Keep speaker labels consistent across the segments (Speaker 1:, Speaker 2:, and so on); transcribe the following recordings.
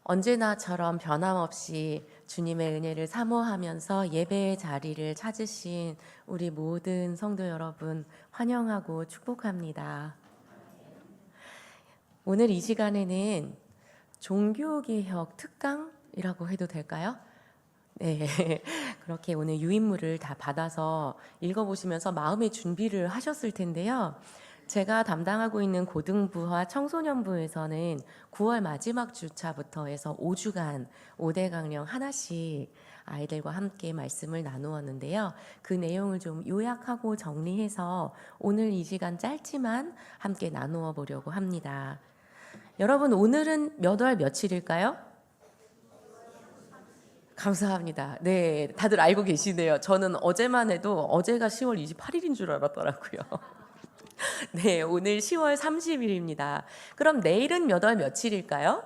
Speaker 1: 언제나처럼 변함없이 주님의 은혜를 사모하면서 예배의 자리를 찾으신 우리 모든 성도 여러분 환영하고 축복합니다. 오늘 이 시간에는 종교개혁 특강이라고 해도 될까요? 네, 그렇게 오늘 유인물을 다 받아서 읽어보시면서 마음의 준비를 하셨을 텐데요. 제가 담당하고 있는 고등부와 청소년부에서는 9월 마지막 주차부터 해서 5주간 5대 강령 하나씩 아이들과 함께 말씀을 나누었는데요. 그 내용을 좀 요약하고 정리해서 오늘 이 시간 짧지만 함께 나누어 보려고 합니다. 여러분, 오늘은 몇 월 며칠일까요? 감사합니다. 네, 다들 알고 계시네요. 저는 어제만 해도 어제가 10월 28일인 줄 알았더라고요. 네, 오늘 10월 30일입니다. 그럼 내일은 몇 월 며칠일까요?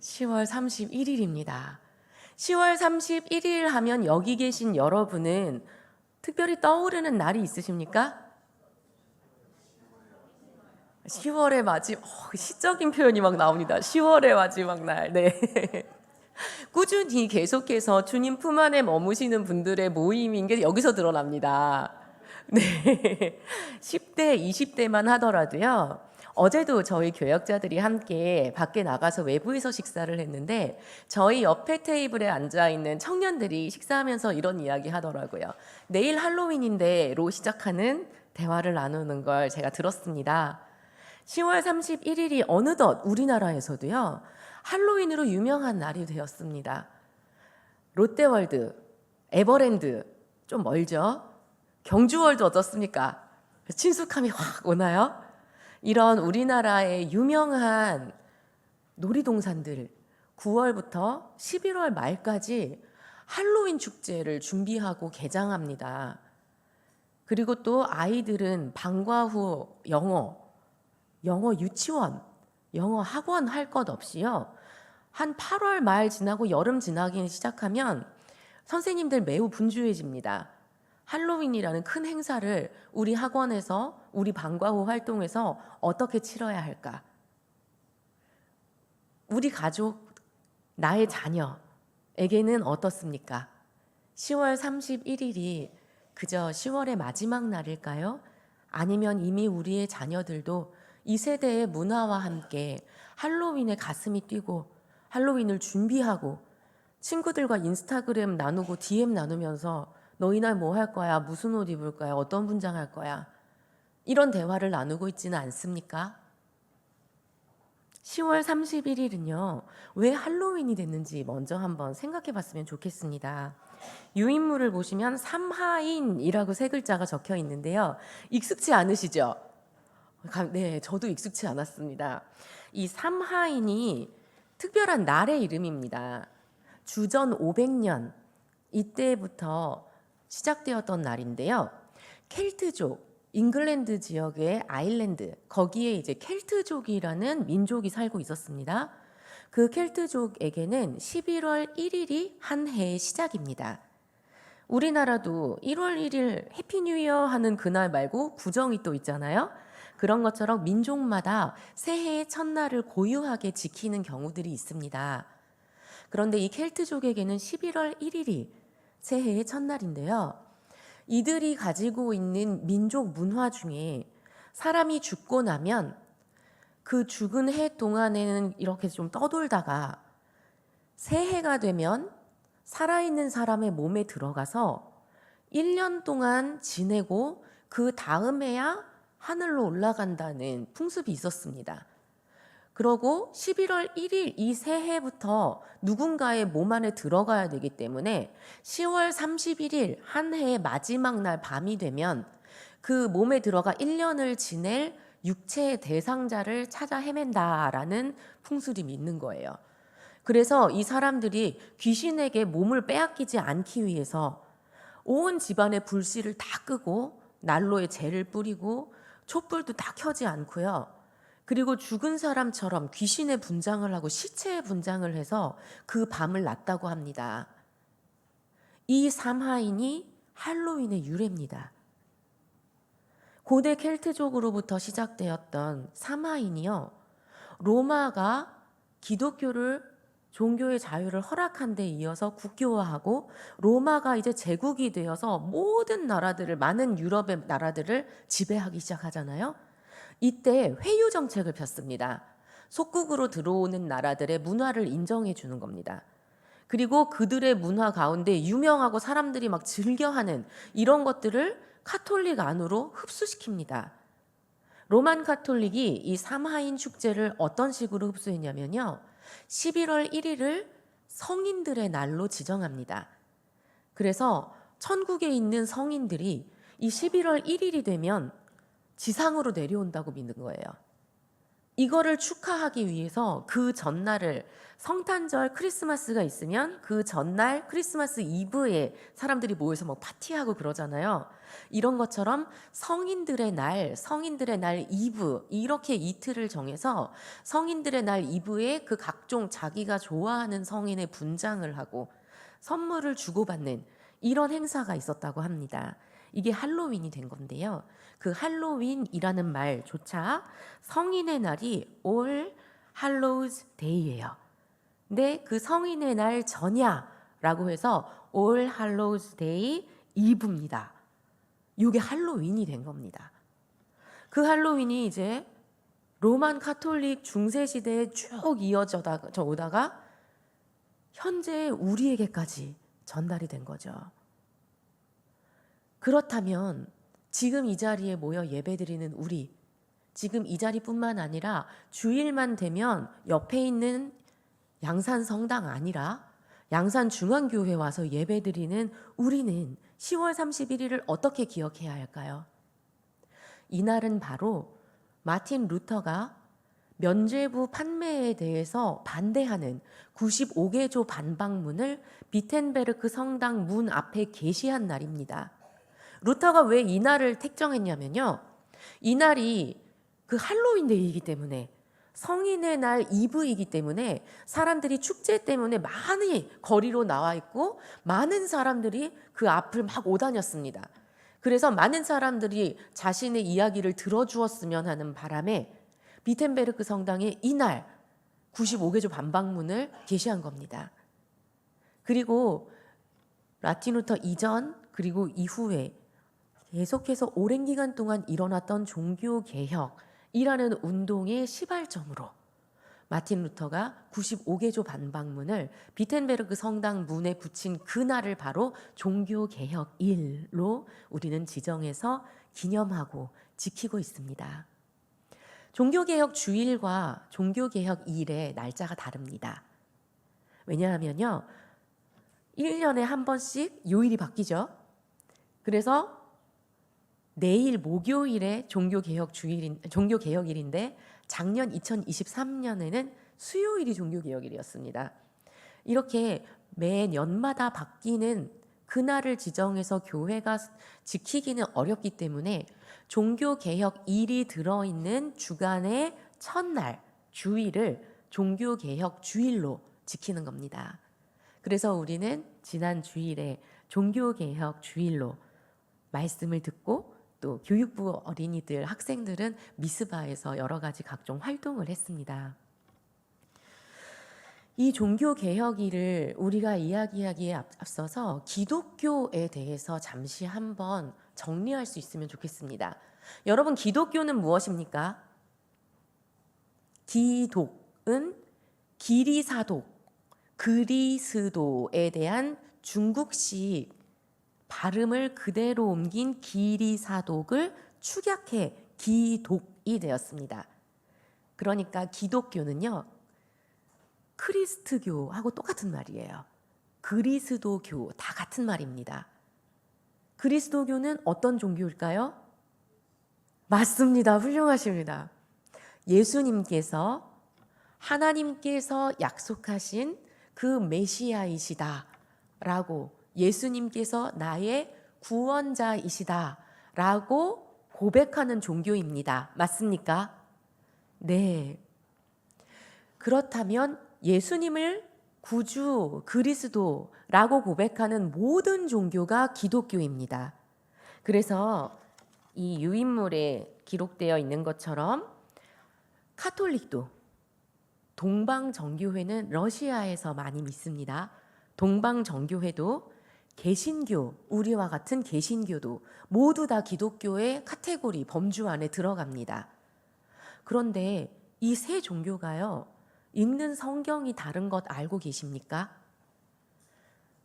Speaker 1: 10월 31일입니다. 10월 31일 하면 여기 계신 여러분은 특별히 떠오르는 날이 있으십니까? 10월의 시적인 표현이 막 나옵니다. 10월의 마지막 날. 네. 꾸준히 계속해서 주님 품 안에 머무시는 분들의 모임인 게 여기서 드러납니다. 네. 10대, 20대만 하더라도요. 어제도 저희 교역자들이 함께 밖에 나가서 외부에서 식사를 했는데 저희 옆에 테이블에 앉아 있는 청년들이 식사하면서 이런 이야기 하더라고요. 내일 할로윈인데로 시작하는 대화를 나누는 걸 제가 들었습니다. 10월 31일이 어느덧 우리나라에서도요. 할로윈으로 유명한 날이 되었습니다. 롯데월드, 에버랜드 좀 멀죠? 경주월드 어떻습니까? 친숙함이 확 오나요? 이런 우리나라의 유명한 놀이동산들 9월부터 11월 말까지 할로윈 축제를 준비하고 개장합니다. 그리고 또 아이들은 방과 후 영어 유치원, 영어 학원 할 것 없이요. 한 8월 말 지나고 여름 지나기 시작하면 선생님들 매우 분주해집니다. 할로윈이라는 큰 행사를 우리 학원에서 우리 방과 후 활동에서 어떻게 치러야 할까? 우리 가족, 나의 자녀에게는 어떻습니까? 10월 31일이 그저 10월의 마지막 날일까요? 아니면 이미 우리의 자녀들도 이 세대의 문화와 함께 할로윈에 가슴이 뛰고 할로윈을 준비하고 친구들과 인스타그램 나누고 DM 나누면서 너희 날 뭐 할 거야? 무슨 옷 입을 거야? 어떤 분장 할 거야? 이런 대화를 나누고 있지는 않습니까? 10월 31일은요, 왜 할로윈이 됐는지 먼저 한번 생각해 봤으면 좋겠습니다. 유인물을 보시면 삼하인이라고 세 글자가 적혀 있는데요. 익숙치 않으시죠? 네, 저도 익숙치 않았습니다. 이 삼하인이 특별한 날의 이름입니다. 주전 500년 이때부터 시작되었던 날인데요. 켈트족, 잉글랜드 지역의 아일랜드, 거기에 이제 켈트족이라는 민족이 살고 있었습니다. 그 켈트족에게는 11월 1일이 한 해의 시작입니다. 우리나라도 1월 1일 해피 뉴 이어 하는 그날 말고 구정이 또 있잖아요. 그런 것처럼 민족마다 새해의 첫날을 고유하게 지키는 경우들이 있습니다. 그런데 이 켈트족에게는 11월 1일이 새해의 첫날인데요. 이들이 가지고 있는 민족 문화 중에 사람이 죽고 나면 그 죽은 해 동안에는 이렇게 좀 떠돌다가 새해가 되면 살아있는 사람의 몸에 들어가서 1년 동안 지내고 그 다음에야 하늘로 올라간다는 풍습이 있었습니다. 그러고 11월 1일 이 새해부터 누군가의 몸 안에 들어가야 되기 때문에 10월 31일 한 해의 마지막 날 밤이 되면 그 몸에 들어가 1년을 지낼 육체의 대상자를 찾아 헤맨다라는 풍습이 있는 거예요. 그래서 이 사람들이 귀신에게 몸을 빼앗기지 않기 위해서 온 집안의 불씨를 다 끄고 난로에 재를 뿌리고 촛불도 다 켜지 않고요. 그리고 죽은 사람처럼 귀신의 분장을 하고 시체의 분장을 해서 그 밤을 났다고 합니다. 이 삼하인이 할로윈의 유래입니다. 고대 켈트족으로부터 시작되었던 삼하인이요. 로마가 기독교를 종교의 자유를 허락한 데 이어서 국교화하고 로마가 이제 제국이 되어서 모든 나라들을 많은 유럽의 나라들을 지배하기 시작하잖아요. 이때 회유 정책을 폈습니다. 속국으로 들어오는 나라들의 문화를 인정해 주는 겁니다. 그리고 그들의 문화 가운데 유명하고 사람들이 막 즐겨하는 이런 것들을 카톨릭 안으로 흡수시킵니다. 로만 카톨릭이 이 삼하인 축제를 어떤 식으로 흡수했냐면요. 11월 1일을 성인들의 날로 지정합니다. 그래서 천국에 있는 성인들이 이 11월 1일이 되면 지상으로 내려온다고 믿는 거예요. 이거를 축하하기 위해서 그 전날을 성탄절 크리스마스가 있으면 그 전날 크리스마스 이브에 사람들이 모여서 뭐 파티하고 그러잖아요. 이런 것처럼 성인들의 날 이브 이렇게 이틀을 정해서 성인들의 날 이브에 그 각종 자기가 좋아하는 성인의 분장을 하고 선물을 주고받는 이런 행사가 있었다고 합니다. 이게 할로윈이 된 건데요. 그 할로윈이라는 말조차 성인의 날이 All Hallows Day예요. 근데 그 성인의 날 전야라고 해서 All Hallows Day Eve입니다. 이게 할로윈이 된 겁니다. 그 할로윈이 이제 로만 카톨릭 중세 시대에 쭉 이어져 오다가 현재 우리에게까지 전달이 된 거죠. 그렇다면 지금 이 자리에 모여 예배드리는 우리, 지금 이 자리뿐만 아니라 주일만 되면 옆에 있는 양산 성당 아니라 양산 중앙교회 와서 예배드리는 우리는 10월 31일을 어떻게 기억해야 할까요? 이날은 바로 마틴 루터가 면죄부 판매에 대해서 반대하는 95개조 반박문을 비텐베르크 성당 문 앞에 게시한 날입니다. 루터가 왜 이 날을 택정했냐면요. 이 날이 그 할로윈 데이이기 때문에 성인의 날 이브이기 때문에 사람들이 축제 때문에 많이 거리로 나와 있고 많은 사람들이 그 앞을 막 오다녔습니다. 그래서 많은 사람들이 자신의 이야기를 들어주었으면 하는 바람에 비텐베르크 성당에 이날 95개조 반박문을 게시한 겁니다. 그리고 마틴 루터 이전 그리고 이후에 계속해서 오랜 기간 동안 일어났던 종교개혁이라는 운동의 시발점으로 마틴 루터가 95개조 반박문을 비텐베르크 성당 문에 붙인 그날을 바로 종교개혁일로 우리는 지정해서 기념하고 지키고 있습니다. 종교개혁 주일과 종교개혁일의 날짜가 다릅니다. 왜냐하면요. 1년에 한 번씩 요일이 바뀌죠. 그래서 내일 목요일에 종교개혁일인데 작년 2023년에는 수요일이 종교개혁일이었습니다. 이렇게 매 년마다 바뀌는 그날을 지정해서 교회가 지키기는 어렵기 때문에 종교개혁일이 들어있는 주간의 첫날, 주일을 종교개혁 주일로 지키는 겁니다. 그래서 우리는 지난 주일에 종교개혁 주일로 말씀을 듣고 또 교육부 어린이들, 학생들은 미스바에서 여러 가지 각종 활동을 했습니다. 이 종교개혁일을 우리가 이야기하기에 앞서서 기독교에 대해서 잠시 한번 정리할 수 있으면 좋겠습니다. 여러분, 기독교는 무엇입니까? 기독은 기리사독, 그리스도에 대한 중국식 발음을 그대로 옮긴 기리사독을 축약해 기독이 되었습니다. 그러니까 기독교는요. 크리스트교하고 똑같은 말이에요. 그리스도교 다 같은 말입니다. 그리스도교는 어떤 종교일까요? 맞습니다. 훌륭하십니다. 예수님께서 하나님께서 약속하신 그 메시아이시다라고 예수님께서 나의 구원자이시다라고 고백하는 종교입니다. 맞습니까? 네. 그렇다면 예수님을 구주, 그리스도라고 고백하는 모든 종교가 기독교입니다. 그래서 이 유인물에 기록되어 있는 것처럼 카톨릭도 동방정교회는 러시아에서 많이 믿습니다. 동방정교회도 개신교, 우리와 같은 개신교도 모두 다 기독교의 카테고리, 범주 안에 들어갑니다. 그런데 이 세 종교가요, 읽는 성경이 다른 것 알고 계십니까?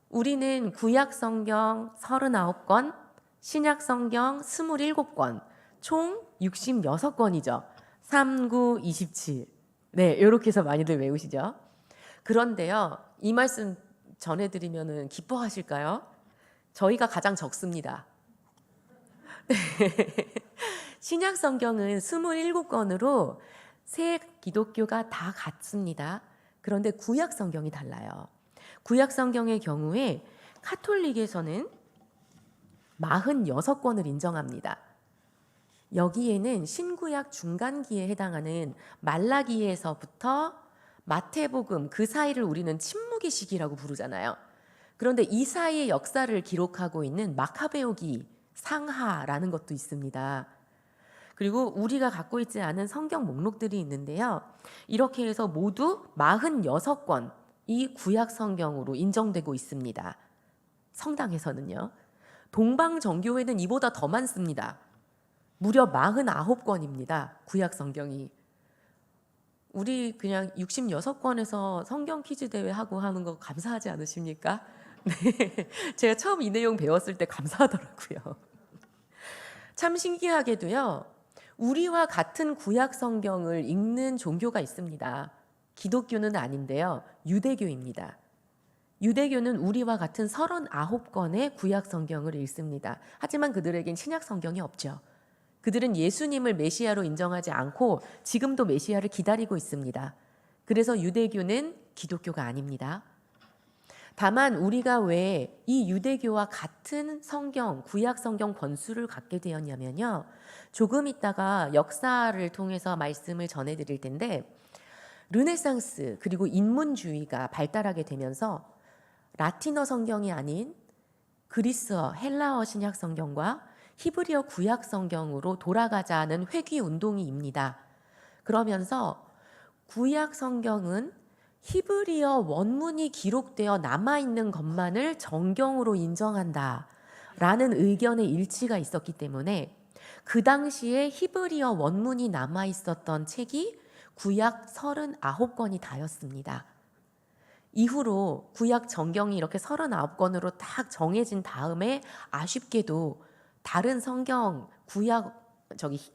Speaker 1: 우리는 구약 성경 39권, 신약 성경 27권, 총 66권이죠. 3, 9, 27. 네, 이렇게 해서 많이들 외우시죠. 그런데요, 이 말씀 전해드리면 기뻐하실까요? 저희가 가장 적습니다. 신약 성경은 27권으로 새 기독교가 다 같습니다. 그런데 구약 성경이 달라요. 구약 성경의 경우에 카톨릭에서는 46권을 인정합니다. 여기에는 신구약 중간기에 해당하는 말라기에서부터 마태복음, 그 사이를 우리는 침묵의 시기라고 부르잖아요. 그런데 이 사이의 역사를 기록하고 있는 마카베오기 상하라는 것도 있습니다. 그리고 우리가 갖고 있지 않은 성경 목록들이 있는데요. 이렇게 해서 모두 46권이 구약 성경으로 인정되고 있습니다. 성당에서는요. 동방정교회는 이보다 더 많습니다. 무려 49권입니다. 구약 성경이. 우리 그냥 66권에서 성경 퀴즈 대회 하고 하는 거 감사하지 않으십니까? 네. 제가 처음 이 내용 배웠을 때 감사하더라고요. 참 신기하게도요. 우리와 같은 구약 성경을 읽는 종교가 있습니다. 기독교는 아닌데요. 유대교입니다. 유대교는 우리와 같은 39권의 구약 성경을 읽습니다. 하지만 그들에겐 신약 성경이 없죠. 그들은 예수님을 메시아로 인정하지 않고 지금도 메시아를 기다리고 있습니다. 그래서 유대교는 기독교가 아닙니다. 다만 우리가 왜 이 유대교와 같은 성경, 구약 성경 권수를 갖게 되었냐면요. 조금 있다가 역사를 통해서 말씀을 전해드릴 텐데 르네상스 그리고 인문주의가 발달하게 되면서 라틴어 성경이 아닌 그리스어, 헬라어 신약 성경과 히브리어 구약 성경으로 돌아가자는 회귀 운동이입니다. 그러면서 구약 성경은 히브리어 원문이 기록되어 남아있는 것만을 정경으로 인정한다 라는 의견의 일치가 있었기 때문에 그 당시에 히브리어 원문이 남아있었던 책이 구약 39권이 다였습니다. 이후로 구약 정경이 이렇게 39권으로 딱 정해진 다음에 아쉽게도 다른 성경 구약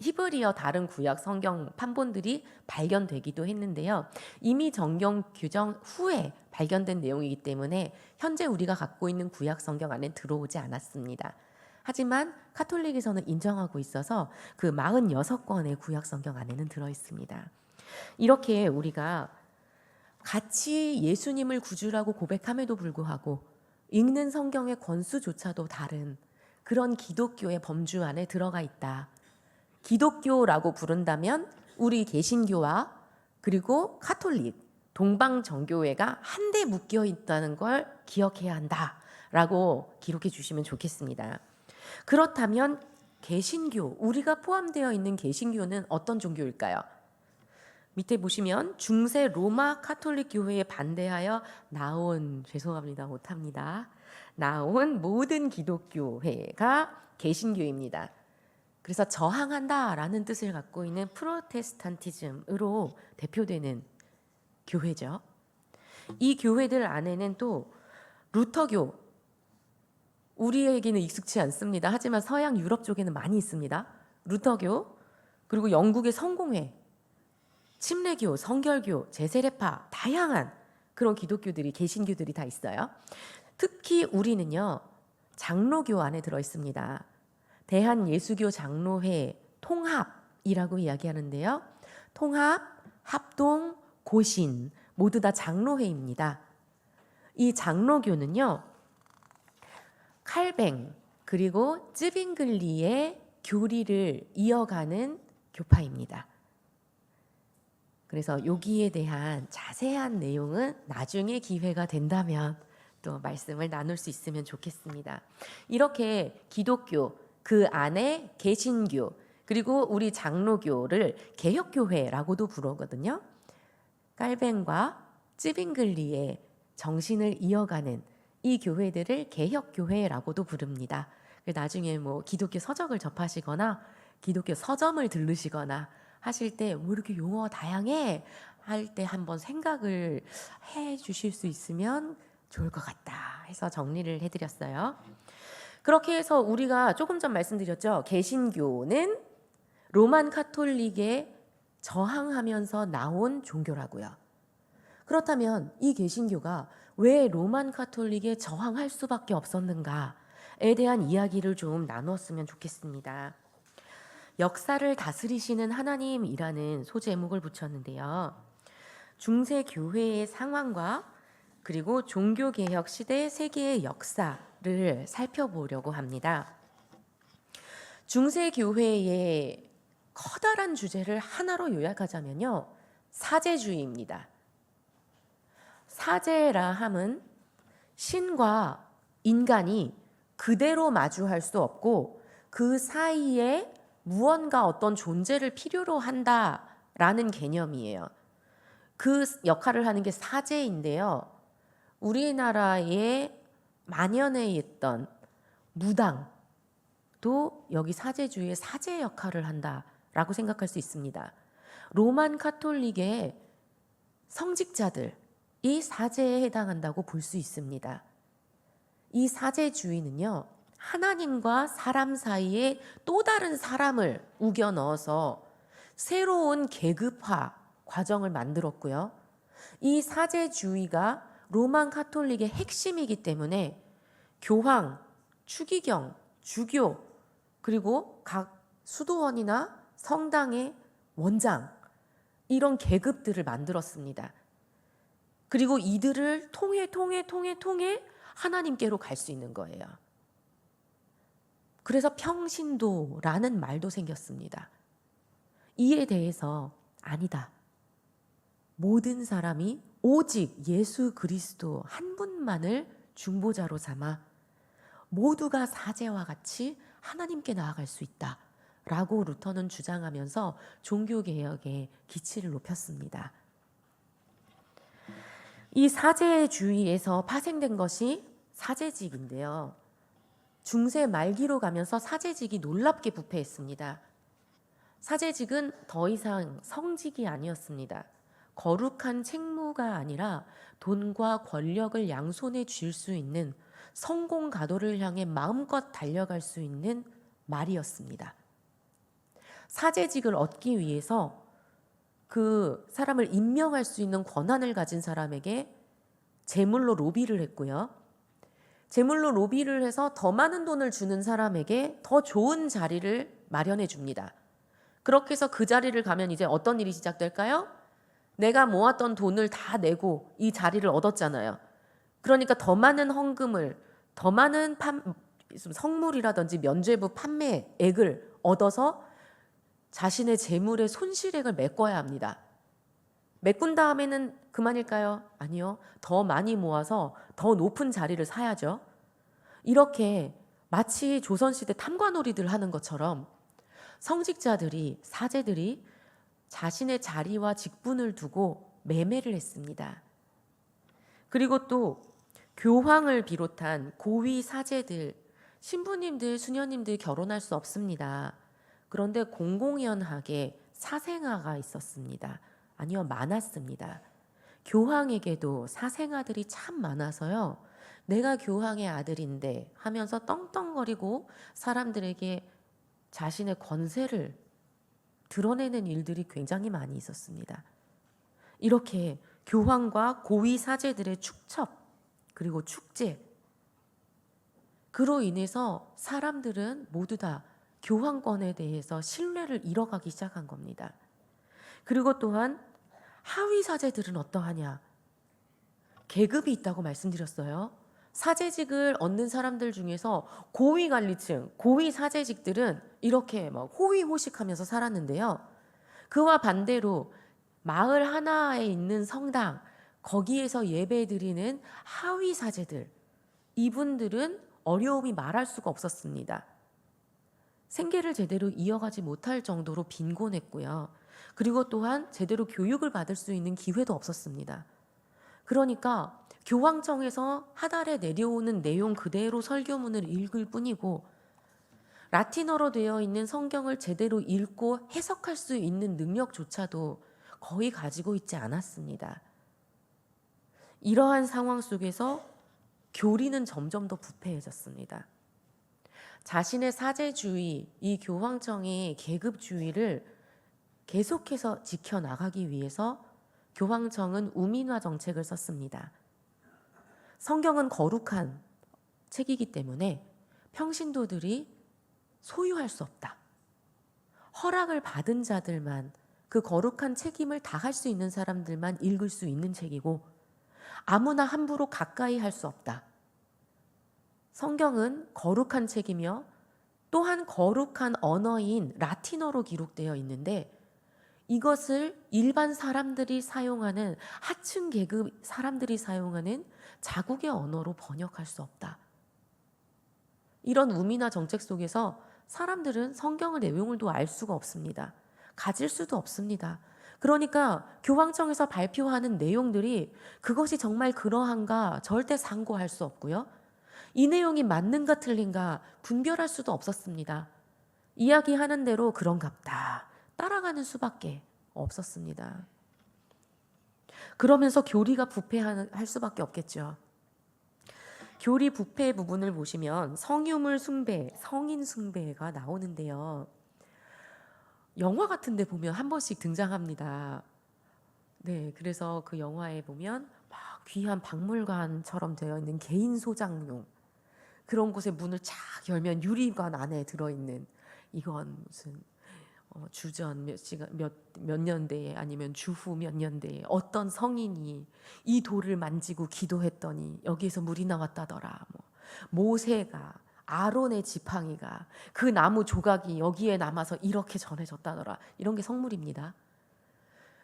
Speaker 1: 히브리어 다른 구약 성경 판본들이 발견되기도 했는데요. 이미 정경 규정 후에 발견된 내용이기 때문에 현재 우리가 갖고 있는 구약 성경 안에 들어오지 않았습니다. 하지만 카톨릭에서는 인정하고 있어서 그 46권의 구약 성경 안에는 들어 있습니다. 이렇게 우리가 같이 예수님을 구주라고 고백함에도 불구하고 읽는 성경의 권수조차도 다른 그런 기독교의 범주 안에 들어가 있다. 기독교라고 부른다면 우리 개신교와 그리고 카톨릭, 동방정교회가 한데 묶여 있다는 걸 기억해야 한다라고 기록해 주시면 좋겠습니다. 그렇다면 개신교, 우리가 포함되어 있는 개신교는 어떤 종교일까요? 밑에 보시면 중세 로마 카톨릭 교회에 반대하여 죄송합니다. 못합니다. 나온 모든 기독교회가 개신교입니다. 그래서 저항한다라는 뜻을 갖고 있는 프로테스탄티즘으로 대표되는 교회죠. 이 교회들 안에는 또 루터교, 우리에게는 익숙치 않습니다. 하지만 서양 유럽 쪽에는 많이 있습니다. 루터교, 그리고 영국의 성공회, 침례교, 성결교, 제세례파, 다양한 그런 기독교들이, 개신교들이 다 있어요. 특히 우리는요, 장로교 안에 들어 있습니다. 대한예수교 장로회 통합이라고 이야기하는데요. 통합, 합동, 고신 모두 다 장로회입니다. 이 장로교는요. 칼뱅 그리고 쯔빙글리의 교리를 이어가는 교파입니다. 그래서 여기에 대한 자세한 내용은 나중에 기회가 된다면 또 말씀을 나눌 수 있으면 좋겠습니다. 이렇게 기독교, 그 안에 개신교, 그리고 우리 장로교를 개혁교회라고도 부르거든요. 깔뱅과 찌빙글리의 정신을 이어가는 이 교회들을 개혁교회라고도 부릅니다. 나중에 뭐 기독교 서적을 접하시거나 기독교 서점을 들르시거나 하실 때 뭐 이렇게 용어가 다양해 할 때 한번 생각을 해 주실 수 있으면 좋을 것 같다 해서 정리를 해드렸어요. 그렇게 해서 우리가 조금 전 말씀드렸죠. 개신교는 로만 카톨릭에 저항하면서 나온 종교라고요. 그렇다면 이 개신교가 왜 로만 카톨릭에 저항할 수밖에 없었는가에 대한 이야기를 좀 나눴으면 좋겠습니다. 역사를 다스리시는 하나님이라는 소제목을 붙였는데요. 중세 교회의 상황과 그리고 종교개혁 시대 세계의 역사를 살펴보려고 합니다. 중세 교회의 커다란 주제를 하나로 요약하자면요. 사제주의입니다. 사제라 함은 신과 인간이 그대로 마주할 수 없고 그 사이에 무언가 어떤 존재를 필요로 한다라는 개념이에요. 그 역할을 하는 게 사제인데요. 우리나라에 만연해 있던 무당도 여기 사제주의의 사제 역할을 한다라고 생각할 수 있습니다. 로만 카톨릭의 성직자들이 사제에 해당한다고 볼 수 있습니다. 이 사제주의는요, 하나님과 사람 사이에 또 다른 사람을 우겨 넣어서 새로운 계급화 과정을 만들었고요. 이 사제주의가 로만 카톨릭의 핵심이기 때문에 교황, 추기경, 주교, 그리고 각 수도원이나 성당의 원장, 이런 계급들을 만들었습니다. 그리고 이들을 통해 하나님께로 갈 수 있는 거예요. 그래서 평신도라는 말도 생겼습니다. 이에 대해서 아니다. 모든 사람이 오직 예수 그리스도 한 분만을 중보자로 삼아 모두가 사제와 같이 하나님께 나아갈 수 있다 라고 루터는 주장하면서 종교개혁의 기치를 높였습니다. 이 사제주의에서 파생된 것이 사제직인데요. 중세 말기로 가면서 사제직이 놀랍게 부패했습니다. 사제직은 더 이상 성직이 아니었습니다. 거룩한 책무가 아니라 돈과 권력을 양손에 쥘 수 있는 성공 가도를 향해 마음껏 달려갈 수 있는 말이었습니다. 사제직을 얻기 위해서 그 사람을 임명할 수 있는 권한을 가진 사람에게 제물로 로비를 했고요. 제물로 로비를 해서 더 많은 돈을 주는 사람에게 더 좋은 자리를 마련해 줍니다. 그렇게 해서 그 자리를 가면 이제 어떤 일이 시작될까요? 내가 모았던 돈을 다 내고 이 자리를 얻었잖아요. 그러니까 더 많은 헌금을, 더 많은 성물이라든지 면죄부 판매액을 얻어서 자신의 재물의 손실액을 메꿔야 합니다. 메꾼 다음에는 그만일까요? 아니요. 더 많이 모아서 더 높은 자리를 사야죠. 이렇게 마치 조선시대 탐관오리들 하는 것처럼 성직자들이, 사제들이 자신의 자리와 직분을 두고 매매를 했습니다. 그리고 또 교황을 비롯한 고위 사제들, 신부님들, 수녀님들 결혼할 수 없습니다. 그런데 공공연하게 사생아가 있었습니다. 아니요, 많았습니다. 교황에게도 사생아들이 참 많아서요. 내가 교황의 아들인데 하면서 떵떵거리고 사람들에게 자신의 권세를 드러내는 일들이 굉장히 많이 있었습니다. 이렇게 교황과 고위 사제들의 축첩 그리고 축제, 그로 인해서 사람들은 모두 다 교황권에 대해서 신뢰를 잃어가기 시작한 겁니다. 그리고 또한 하위 사제들은 어떠하냐? 계급이 있다고 말씀드렸어요. 사제직을 얻는 사람들 중에서 고위 관리층, 고위 사제직들은 이렇게 막 호의호식하면서 살았는데요. 그와 반대로 마을 하나에 있는 성당, 거기에서 예배드리는 하위 사제들, 이분들은 어려움이 말할 수가 없었습니다. 생계를 제대로 이어가지 못할 정도로 빈곤했고요. 그리고 또한 제대로 교육을 받을 수 있는 기회도 없었습니다. 그러니까 교황청에서 하달에 내려오는 내용 그대로 설교문을 읽을 뿐이고 라틴어로 되어 있는 성경을 제대로 읽고 해석할 수 있는 능력조차도 거의 가지고 있지 않았습니다. 이러한 상황 속에서 교리는 점점 더 부패해졌습니다. 자신의 사제주의, 이 교황청의 계급주의를 계속해서 지켜나가기 위해서 교황청은 우민화 정책을 썼습니다. 성경은 거룩한 책이기 때문에 평신도들이 소유할 수 없다. 허락을 받은 자들만, 그 거룩한 책임을 다할 수 있는 사람들만 읽을 수 있는 책이고 아무나 함부로 가까이 할 수 없다. 성경은 거룩한 책이며 또한 거룩한 언어인 라틴어로 기록되어 있는데 이것을 일반 사람들이 사용하는 하층 계급 사람들이 사용하는 자국의 언어로 번역할 수 없다. 이런 우민화 정책 속에서 사람들은 성경의 내용을 또 알 수가 없습니다. 가질 수도 없습니다. 그러니까 교황청에서 발표하는 내용들이 그것이 정말 그러한가 절대 상고할 수 없고요. 이 내용이 맞는가 틀린가 분별할 수도 없었습니다. 이야기하는 대로 그런갑다 따라가는 수밖에 없었습니다. 그러면서 교리가 부패할 수밖에 없겠죠. 교리 부패 부분을 보시면 성유물 숭배, 성인 숭배가 나오는데요. 영화 같은 데 보면 한 번씩 등장합니다. 네, 그래서 그 영화에 보면 막 귀한 박물관처럼 되어 있는 개인 소장용, 그런 곳에 문을 쫙 열면 유리관 안에 들어있는, 이건 무슨 주전 몇 시간 몇 년대에 아니면 주후 몇 년대에 어떤 성인이 이 돌을 만지고 기도했더니 여기에서 물이 나왔다더라. 모세가 아론의 지팡이가 그 나무 조각이 여기에 남아서 이렇게 전해졌다더라. 이런 게 성물입니다.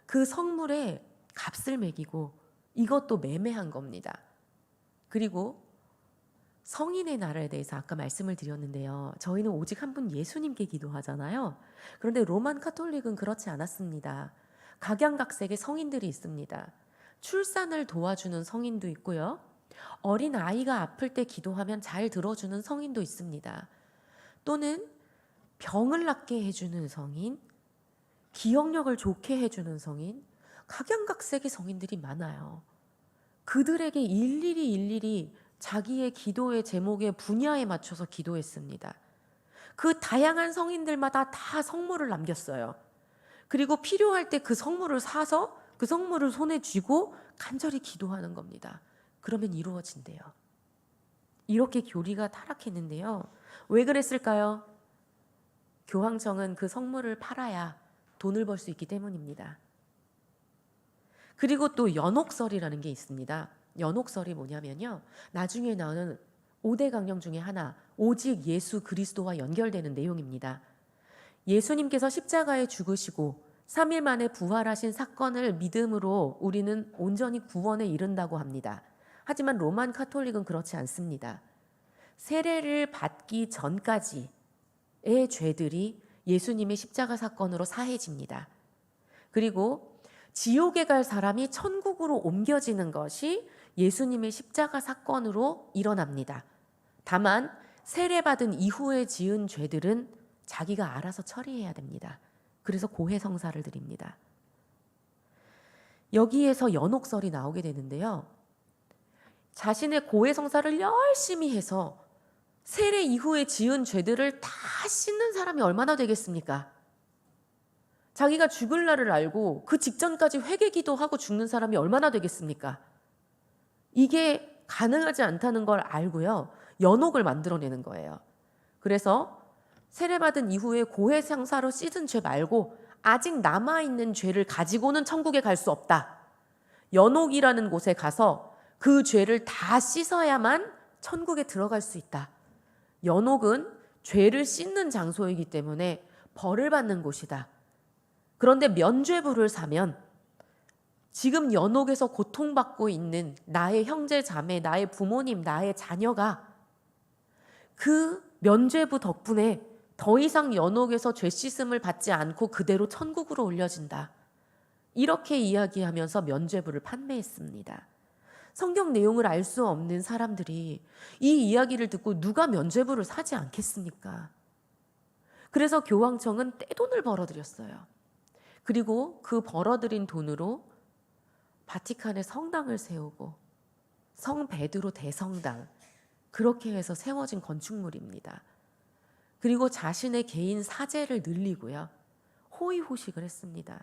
Speaker 1: 그 성물에 값을 매기고 이것도 매매한 겁니다. 그리고 성인의 날에 대해서 아까 말씀을 드렸는데요. 저희는 오직 한 분 예수님께 기도하잖아요. 그런데 로만 카톨릭은 그렇지 않았습니다. 각양각색의 성인들이 있습니다. 출산을 도와주는 성인도 있고요. 어린 아이가 아플 때 기도하면 잘 들어주는 성인도 있습니다. 또는 병을 낫게 해주는 성인, 기억력을 좋게 해주는 성인, 각양각색의 성인들이 많아요. 그들에게 일일이 자기의 기도의 제목의 분야에 맞춰서 기도했습니다. 그 다양한 성인들마다 다 성물을 남겼어요. 그리고 필요할 때 그 성물을 사서 그 성물을 손에 쥐고 간절히 기도하는 겁니다. 그러면 이루어진대요. 이렇게 교리가 타락했는데요. 왜 그랬을까요? 교황청은 그 성물을 팔아야 돈을 벌 수 있기 때문입니다. 그리고 또 연옥설이라는 게 있습니다. 연옥설이 뭐냐면요. 나중에 나오는 5대 강령 중에 하나, 오직 예수 그리스도와 연결되는 내용입니다. 예수님께서 십자가에 죽으시고 3일 만에 부활하신 사건을 믿음으로 우리는 온전히 구원에 이른다고 합니다. 하지만 로만 카톨릭은 그렇지 않습니다. 세례를 받기 전까지의 죄들이 예수님의 십자가 사건으로 사해집니다. 그리고 지옥에 갈 사람이 천국으로 옮겨지는 것이 예수님의 십자가 사건으로 일어납니다. 다만 세례받은 이후에 지은 죄들은 자기가 알아서 처리해야 됩니다. 그래서 고해성사를 드립니다. 여기에서 연옥설이 나오게 되는데요. 자신의 고해성사를 열심히 해서 세례 이후에 지은 죄들을 다 씻는 사람이 얼마나 되겠습니까? 자기가 죽을 날을 알고 그 직전까지 회개기도 하고 죽는 사람이 얼마나 되겠습니까? 이게 가능하지 않다는 걸 알고요. 연옥을 만들어내는 거예요. 그래서 세례받은 이후에 고해성사로 씻은 죄 말고 아직 남아있는 죄를 가지고는 천국에 갈 수 없다. 연옥이라는 곳에 가서 그 죄를 다 씻어야만 천국에 들어갈 수 있다. 연옥은 죄를 씻는 장소이기 때문에 벌을 받는 곳이다. 그런데 면죄부를 사면 지금 연옥에서 고통받고 있는 나의 형제 자매, 나의 부모님, 나의 자녀가 그 면죄부 덕분에 더 이상 연옥에서 죄 씻음을 받지 않고 그대로 천국으로 올려진다. 이렇게 이야기하면서 면죄부를 판매했습니다. 성경 내용을 알 수 없는 사람들이 이 이야기를 듣고 누가 면죄부를 사지 않겠습니까? 그래서 교황청은 떼돈을 벌어들였어요. 그리고 그 벌어들인 돈으로 바티칸에 성당을 세우고 성 베드로 대성당, 그렇게 해서 세워진 건축물입니다. 그리고 자신의 개인 사제를 늘리고요. 호의호식을 했습니다.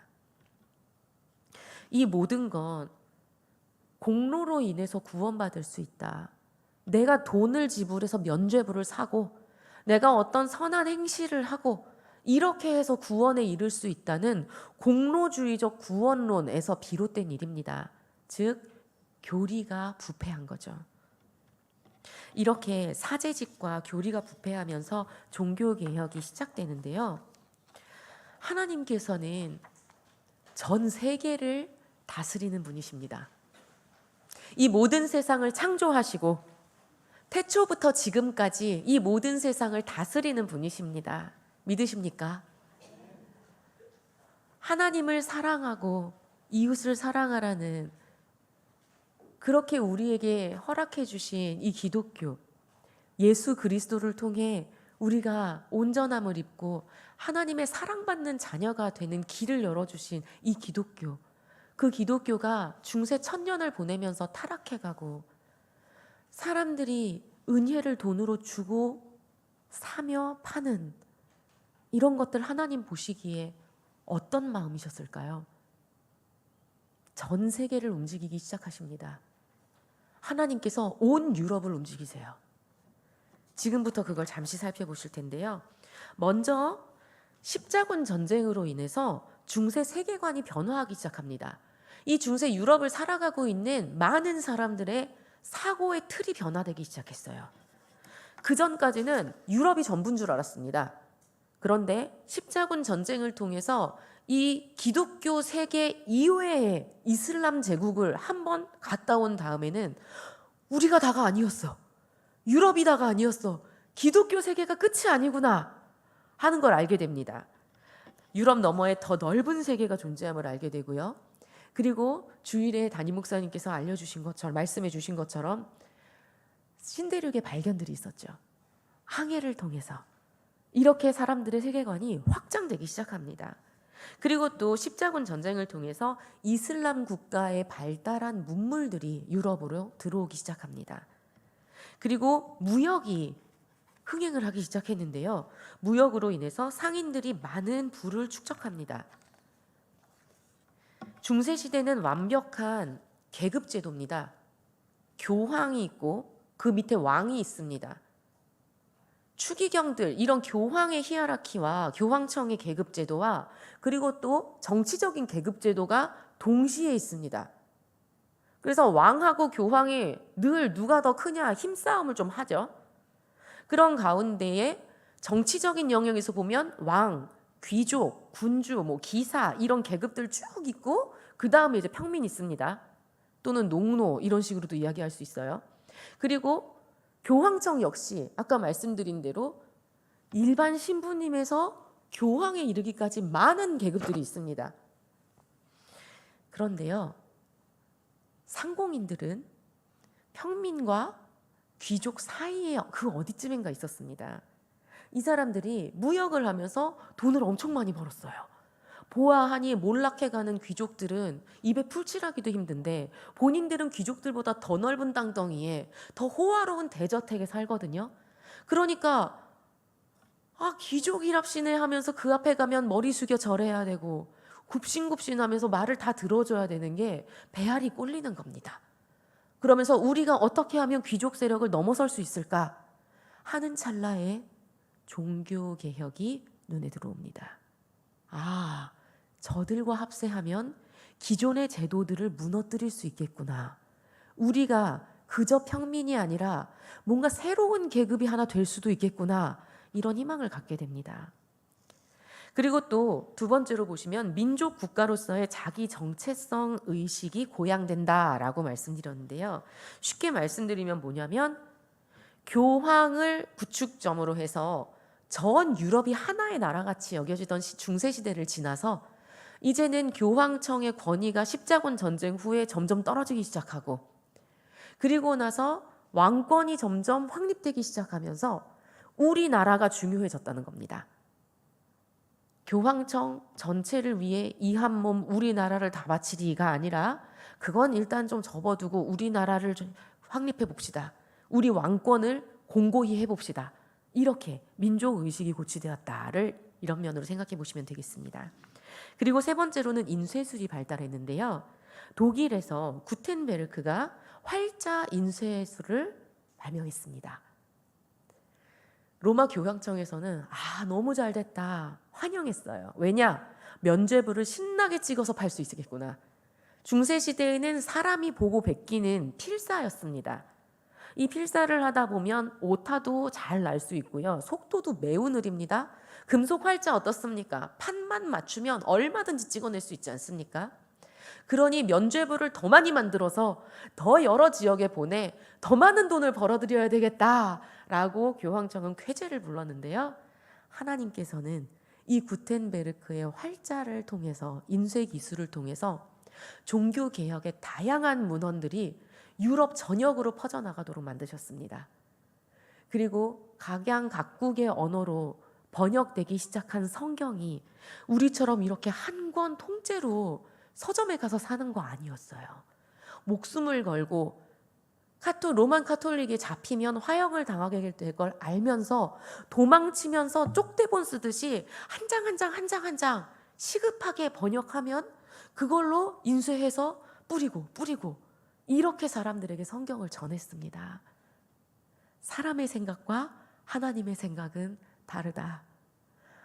Speaker 1: 이 모든 건 공로로 인해서 구원받을 수 있다. 내가 돈을 지불해서 면죄부를 사고 내가 어떤 선한 행실을 하고 이렇게 해서 구원에 이를 수 있다는 공로주의적 구원론에서 비롯된 일입니다. 즉 교리가 부패한 거죠. 이렇게 사제직과 교리가 부패하면서 종교개혁이 시작되는데요. 하나님께서는 전 세계를 다스리는 분이십니다. 이 모든 세상을 창조하시고 태초부터 지금까지 이 모든 세상을 다스리는 분이십니다. 믿으십니까? 하나님을 사랑하고 이웃을 사랑하라는 그렇게 우리에게 허락해 주신 이 기독교, 예수 그리스도를 통해 우리가 온전함을 입고 하나님의 사랑받는 자녀가 되는 길을 열어주신 이 기독교, 그 기독교가 중세 1000년을 보내면서 타락해가고 사람들이 은혜를 돈으로 주고 사며 파는 이런 것들 하나님 보시기에 어떤 마음이셨을까요? 전 세계를 움직이기 시작하십니다. 하나님께서 온 유럽을 움직이세요. 지금부터 그걸 잠시 살펴보실 텐데요. 먼저 십자군 전쟁으로 인해서 중세 세계관이 변화하기 시작합니다. 이 중세 유럽을 살아가고 있는 많은 사람들의 사고의 틀이 변화되기 시작했어요. 그 전까지는 유럽이 전부인 줄 알았습니다. 그런데 십자군 전쟁을 통해서 이 기독교 세계 이외의 이슬람 제국을 한번 갔다 온 다음에는 우리가 다가 아니었어. 유럽이 다가 아니었어. 기독교 세계가 끝이 아니구나 하는 걸 알게 됩니다. 유럽 너머에 더 넓은 세계가 존재함을 알게 되고요. 그리고 주일에 담임 목사님께서 알려주신 것처럼 말씀해 주신 것처럼 신대륙의 발견들이 있었죠. 항해를 통해서 이렇게 사람들의 세계관이 확장되기 시작합니다. 그리고 또 십자군 전쟁을 통해서 이슬람 국가의 발달한 문물들이 유럽으로 들어오기 시작합니다. 그리고 무역이 흥행을 하기 시작했는데요. 무역으로 인해서 상인들이 많은 부를 축적합니다. 중세시대는 완벽한 계급제도입니다. 교황이 있고 그 밑에 왕이 있습니다. 추기경들, 이런 교황의 히에라키와 교황청의 계급제도와 그리고 또 정치적인 계급제도가 동시에 있습니다. 그래서 왕하고 교황이 늘 누가 더 크냐 힘싸움을 좀 하죠. 그런 가운데에 정치적인 영역에서 보면 왕, 귀족, 군주, 기사 이런 계급들 쭉 있고 그 다음에 이제 평민이 있습니다. 또는 농노 이런 식으로도 이야기할 수 있어요. 그리고 교황청 역시 아까 말씀드린 대로 일반 신부님에서 교황에 이르기까지 많은 계급들이 있습니다. 그런데요, 상공인들은 평민과 귀족 사이에 그 어디쯤인가 있었습니다. 이 사람들이 무역을 하면서 돈을 엄청 많이 벌었어요. 보아하니 몰락해가는 귀족들은 입에 풀칠하기도 힘든데 본인들은 귀족들보다 더 넓은 땅덩이에 더 호화로운 대저택에 살거든요. 그러니까 귀족이랍시네 하면서 그 앞에 가면 머리 숙여 절해야 되고 굽신굽신하면서 말을 다 들어줘야 되는 게 배알이 꼴리는 겁니다. 그러면서 우리가 어떻게 하면 귀족 세력을 넘어설 수 있을까 하는 찰나에 종교개혁이 눈에 들어옵니다. 저들과 합세하면 기존의 제도들을 무너뜨릴 수 있겠구나. 우리가 그저 평민이 아니라 뭔가 새로운 계급이 하나 될 수도 있겠구나. 이런 희망을 갖게 됩니다. 그리고 또 두 번째로 보시면 민족 국가로서의 자기 정체성 의식이 고양된다라고 말씀드렸는데요. 쉽게 말씀드리면 뭐냐면 교황을 구축점으로 해서 전 유럽이 하나의 나라같이 여겨지던 중세 시대를 지나서 이제는 교황청의 권위가 십자군 전쟁 후에 점점 떨어지기 시작하고, 그리고 나서 왕권이 점점 확립되기 시작하면서 우리나라가 중요해졌다는 겁니다. 교황청 전체를 위해 이 한 몸 우리나라를 다 바치리가 아니라, 그건 일단 좀 접어두고 우리나라를 좀 확립해 봅시다. 우리 왕권을 공고히 해봅시다. 이렇게 민족의식이 고취되었다를 이런 면으로 생각해 보시면 되겠습니다. 그리고 세 번째로는 인쇄술이 발달했는데요. 독일에서 구텐베르크가 활자 인쇄술을 발명했습니다. 로마 교황청에서는 너무 잘 됐다 환영했어요. 왜냐? 면죄부를 신나게 찍어서 팔 수 있겠구나. 중세 시대에는 사람이 보고 베끼는 필사였습니다. 이 필사를 하다 보면 오타도 잘 날 수 있고요. 속도도 매우 느립니다. 금속 활자 어떻습니까? 판만 맞추면 얼마든지 찍어낼 수 있지 않습니까? 그러니 면죄부를 더 많이 만들어서 더 여러 지역에 보내 더 많은 돈을 벌어들여야 되겠다라고 교황청은 쾌재를 불렀는데요. 하나님께서는 이 구텐베르크의 활자를 통해서, 인쇄 기술을 통해서 종교개혁의 다양한 문헌들이 유럽 전역으로 퍼져나가도록 만드셨습니다. 그리고 각양각국의 언어로 번역되기 시작한 성경이 우리처럼 이렇게 한 권 통째로 서점에 가서 사는 거 아니었어요. 목숨을 걸고 로만 카톨릭에 잡히면 화형을 당하게 될 걸 알면서 도망치면서 쪽대본 쓰듯이 한 장 한 장 한 장 한 장 시급하게 번역하면 그걸로 인쇄해서 뿌리고 이렇게 사람들에게 성경을 전했습니다. 사람의 생각과 하나님의 생각은 다르다.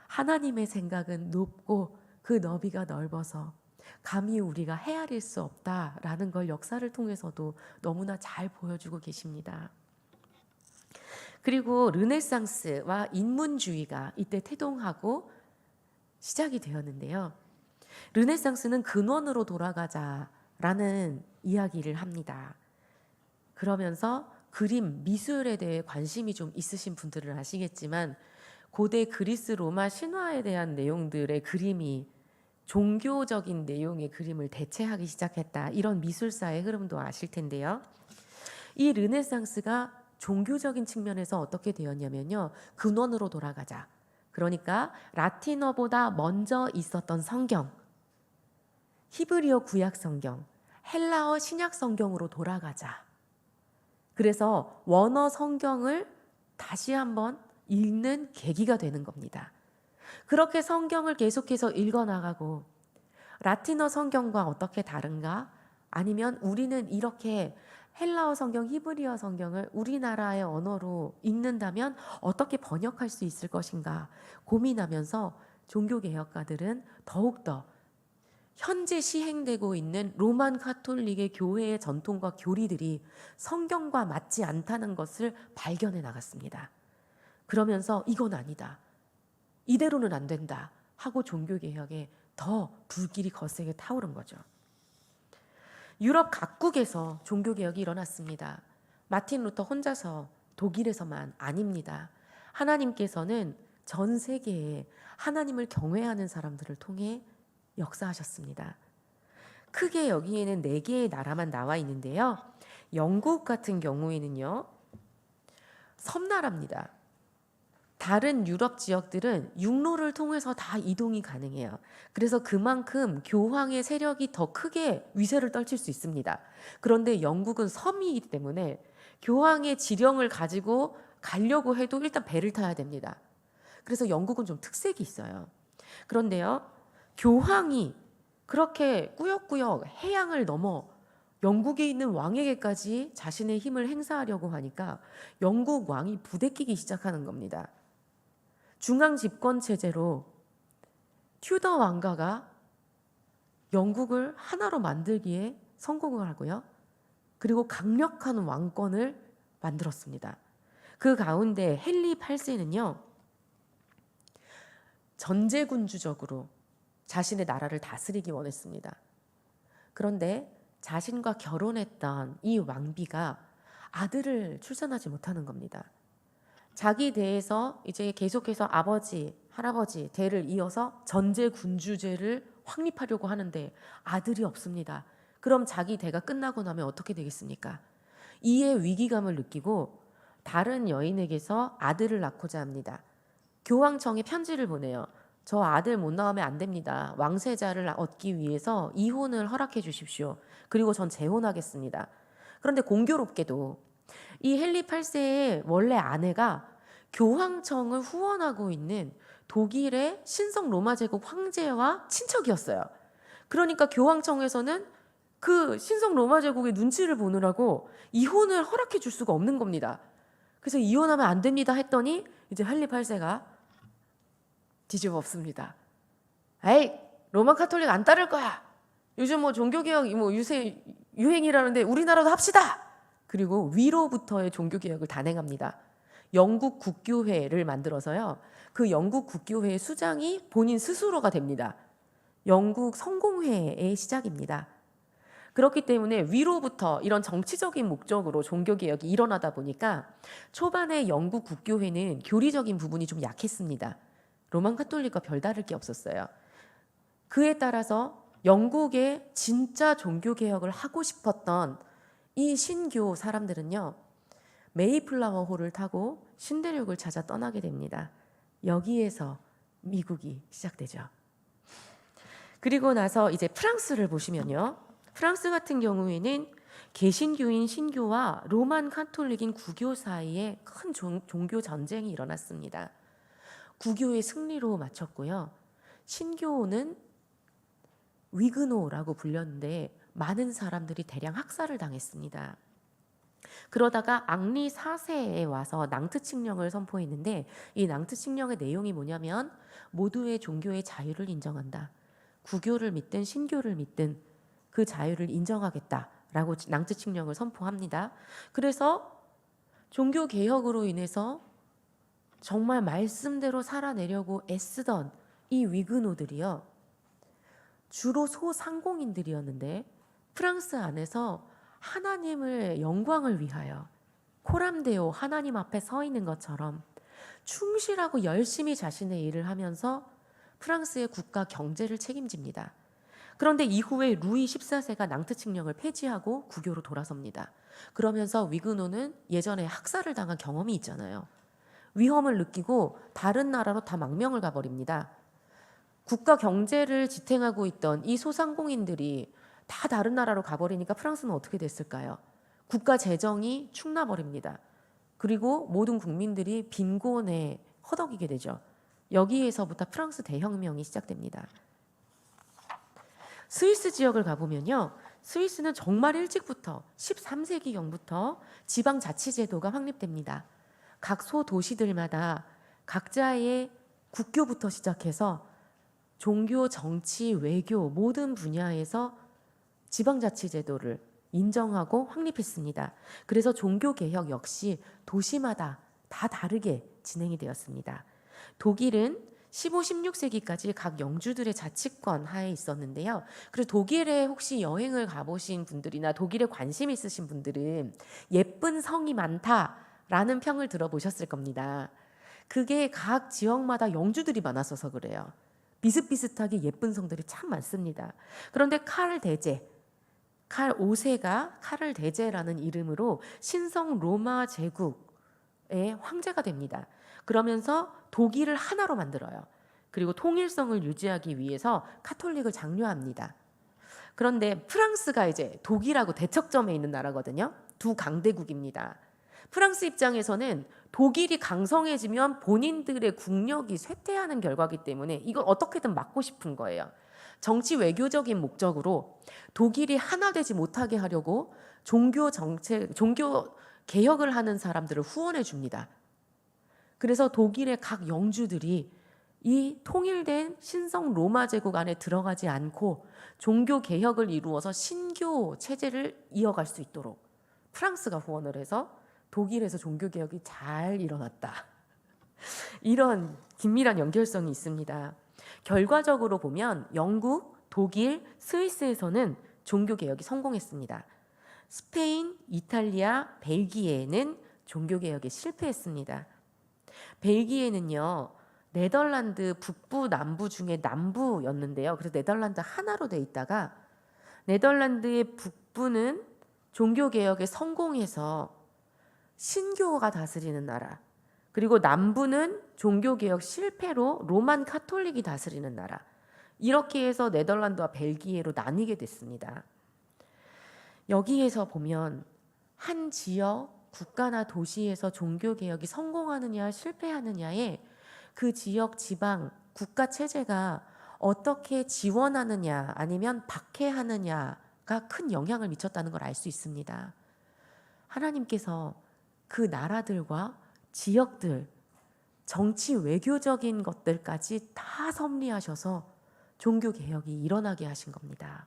Speaker 1: 하나님의 생각은 높고 그 너비가 넓어서 감히 우리가 헤아릴 수 없다라는 걸 역사를 통해서도 너무나 잘 보여주고 계십니다. 그리고 르네상스와 인문주의가 이때 태동하고 시작이 되었는데요. 르네상스는 근원으로 돌아가자라는 이야기를 합니다. 그러면서 그림, 미술에 대해 관심이 좀 있으신 분들은 아시겠지만 고대 그리스 로마 신화에 대한 내용들의 그림이 종교적인 내용의 그림을 대체하기 시작했다. 이런 미술사의 흐름도 아실 텐데요. 이 르네상스가 종교적인 측면에서 어떻게 되었냐면요. 근원으로 돌아가자. 그러니까 라틴어보다 먼저 있었던 성경, 히브리어 구약 성경, 헬라어 신약 성경으로 돌아가자. 그래서 원어 성경을 다시 한번 읽는 계기가 되는 겁니다. 그렇게 성경을 계속해서 읽어나가고 라틴어 성경과 어떻게 다른가? 아니면 우리는 이렇게 헬라어 성경, 히브리어 성경을 우리나라의 언어로 읽는다면 어떻게 번역할 수 있을 것인가 고민하면서 종교개혁가들은 더욱더 현재 시행되고 있는 로만 카톨릭의 교회의 전통과 교리들이 성경과 맞지 않다는 것을 발견해 나갔습니다. 그러면서 이건 아니다. 이대로는 안 된다 하고 종교개혁에 더 불길이 거세게 타오른 거죠. 유럽 각국에서 종교개혁이 일어났습니다. 마틴 루터 혼자서 독일에서만 아닙니다. 하나님께서는 전 세계에 하나님을 경외하는 사람들을 통해 역사하셨습니다. 크게 여기에는 4개의 나라만 나와 있는데요. 영국 같은 경우에는요. 섬나라입니다. 다른 유럽 지역들은 육로를 통해서 다 이동이 가능해요. 그래서 그만큼 교황의 세력이 더 크게 위세를 떨칠 수 있습니다. 그런데 영국은 섬이기 때문에 교황의 지령을 가지고 가려고 해도 일단 배를 타야 됩니다. 그래서 영국은 좀 특색이 있어요. 그런데요, 교황이 그렇게 꾸역꾸역 해양을 넘어 영국에 있는 왕에게까지 자신의 힘을 행사하려고 하니까 영국 왕이 부대끼기 시작하는 겁니다. 중앙 집권 체제로 튜더 왕가가 영국을 하나로 만들기에 성공을 하고요. 그리고 강력한 왕권을 만들었습니다. 그 가운데 헨리 8세는요. 전제군주적으로 자신의 나라를 다스리기 원했습니다. 그런데 자신과 결혼했던 이 왕비가 아들을 출산하지 못하는 겁니다. 자기 대에서 이제 계속해서 아버지, 할아버지 대를 이어서 전제 군주제를 확립하려고 하는데 아들이 없습니다. 그럼 자기 대가 끝나고 나면 어떻게 되겠습니까? 이에 위기감을 느끼고 다른 여인에게서 아들을 낳고자 합니다. 교황청에 편지를 보내요. 저 아들 못 낳으면 안 됩니다. 왕세자를 얻기 위해서 이혼을 허락해 주십시오. 그리고 전 재혼하겠습니다. 그런데 공교롭게도 이 헨리 8세의 원래 아내가 교황청을 후원하고 있는 독일의 신성 로마 제국 황제와 친척이었어요. 그러니까 교황청에서는 그 신성 로마 제국의 눈치를 보느라고 이혼을 허락해 줄 수가 없는 겁니다. 그래서 이혼하면 안 됩니다 했더니 이제 헨리 8세가 뒤집어 엎습니다. 에이, 로마 카톨릭 안 따를 거야. 요즘 뭐 종교개혁 뭐 유세 유행이라는데 우리나라도 합시다. 그리고 위로부터의 종교개혁을 단행합니다. 영국 국교회를 만들어서요. 그 영국 국교회의 수장이 본인 스스로가 됩니다. 영국 성공회의 시작입니다. 그렇기 때문에 위로부터 이런 정치적인 목적으로 종교개혁이 일어나다 보니까 초반에 영국 국교회는 교리적인 부분이 좀 약했습니다. 로만 카톨릭과 별다를 게 없었어요. 그에 따라서 영국의 진짜 종교개혁을 하고 싶었던 이 신교 사람들은요. 메이플라워 호를 타고 신대륙을 찾아 떠나게 됩니다. 여기에서 미국이 시작되죠. 그리고 나서 이제 프랑스를 보시면요. 프랑스 같은 경우에는 개신교인 신교와 로만 카톨릭인 구교 사이에 큰 종교 전쟁이 일어났습니다. 구교의 승리로 마쳤고요. 신교는 위그노라고 불렸는데 많은 사람들이 대량 학살을 당했습니다. 그러다가 앙리 4세에 와서 낭트 칙령을 선포했는데 이 낭트 칙령의 내용이 뭐냐면 모두의 종교의 자유를 인정한다. 구교를 믿든 신교를 믿든 그 자유를 인정하겠다라고 낭트 칙령을 선포합니다. 그래서 종교 개혁으로 인해서 정말 말씀대로 살아내려고 애쓰던 이 위그노들이요. 주로 소상공인들이었는데 프랑스 안에서 하나님을 영광을 위하여 코람데오 하나님 앞에 서 있는 것처럼 충실하고 열심히 자신의 일을 하면서 프랑스의 국가 경제를 책임집니다. 그런데 이후에 루이 14세가 낭트 칙령을 폐지하고 구교로 돌아섭니다. 그러면서 위그노는 예전에 학살을 당한 경험이 있잖아요. 위험을 느끼고 다른 나라로 다 망명을 가버립니다. 국가 경제를 지탱하고 있던 이 소상공인들이 다 다른 나라로 가버리니까 프랑스는 어떻게 됐을까요? 국가 재정이 축나버립니다. 그리고 모든 국민들이 빈곤에 허덕이게 되죠. 여기에서부터 프랑스 대혁명이 시작됩니다. 스위스 지역을 가보면요. 스위스는 정말 일찍부터 13세기경부터 지방자치제도가 확립됩니다. 각 소도시들마다 각자의 국교부터 시작해서 종교, 정치, 외교 모든 분야에서 지방자치제도를 인정하고 확립했습니다. 그래서 종교개혁 역시 도시마다 다 다르게 진행이 되었습니다. 독일은 15, 16세기까지 각 영주들의 자치권 하에 있었는데요. 그래서 독일에 혹시 여행을 가보신 분들이나 독일에 관심 있으신 분들은 예쁜 성이 많다라는 평을 들어보셨을 겁니다. 그게 각 지역마다 영주들이 많았어서 그래요. 비슷비슷하게 예쁜 성들이 참 많습니다. 그런데 칼 5세가 카를 대제라는 이름으로 신성 로마 제국의 황제가 됩니다. 그러면서 독일을 하나로 만들어요. 그리고 통일성을 유지하기 위해서 카톨릭을 장려합니다. 그런데 프랑스가 이제 독일하고 대척점에 있는 나라거든요. 두 강대국입니다. 프랑스 입장에서는 독일이 강성해지면 본인들의 국력이 쇠퇴하는 결과이기 때문에 이걸 어떻게든 막고 싶은 거예요. 정치 외교적인 목적으로 독일이 하나 되지 못하게 하려고 종교 개혁을 하는 사람들을 후원해 줍니다. 그래서 독일의 각 영주들이 이 통일된 신성 로마 제국 안에 들어가지 않고 종교 개혁을 이루어서 신교 체제를 이어갈 수 있도록 프랑스가 후원을 해서 독일에서 종교 개혁이 잘 일어났다. 이런 긴밀한 연결성이 있습니다. 결과적으로 보면 영국, 독일, 스위스에서는 종교 개혁이 성공했습니다. 스페인, 이탈리아, 벨기에는 종교 개혁에 실패했습니다. 벨기에는요, 네덜란드 북부 남부 중에 남부였는데요. 그래서 네덜란드 하나로 돼 있다가 네덜란드의 북부는 종교개혁에 성공해서 신교가 다스리는 나라, 그리고 남부는 종교개혁 실패로 로만 카톨릭이 다스리는 나라, 이렇게 해서 네덜란드와 벨기에로 나뉘게 됐습니다. 여기에서 보면 한 지역, 국가나 도시에서 종교개혁이 성공하느냐 실패하느냐에 그 지역, 지방, 국가 체제가 어떻게 지원하느냐 아니면 박해하느냐가 큰 영향을 미쳤다는 걸 알 수 있습니다. 하나님께서 그 나라들과 지역들, 정치 외교적인 것들까지 다 섭리하셔서 종교개혁이 일어나게 하신 겁니다.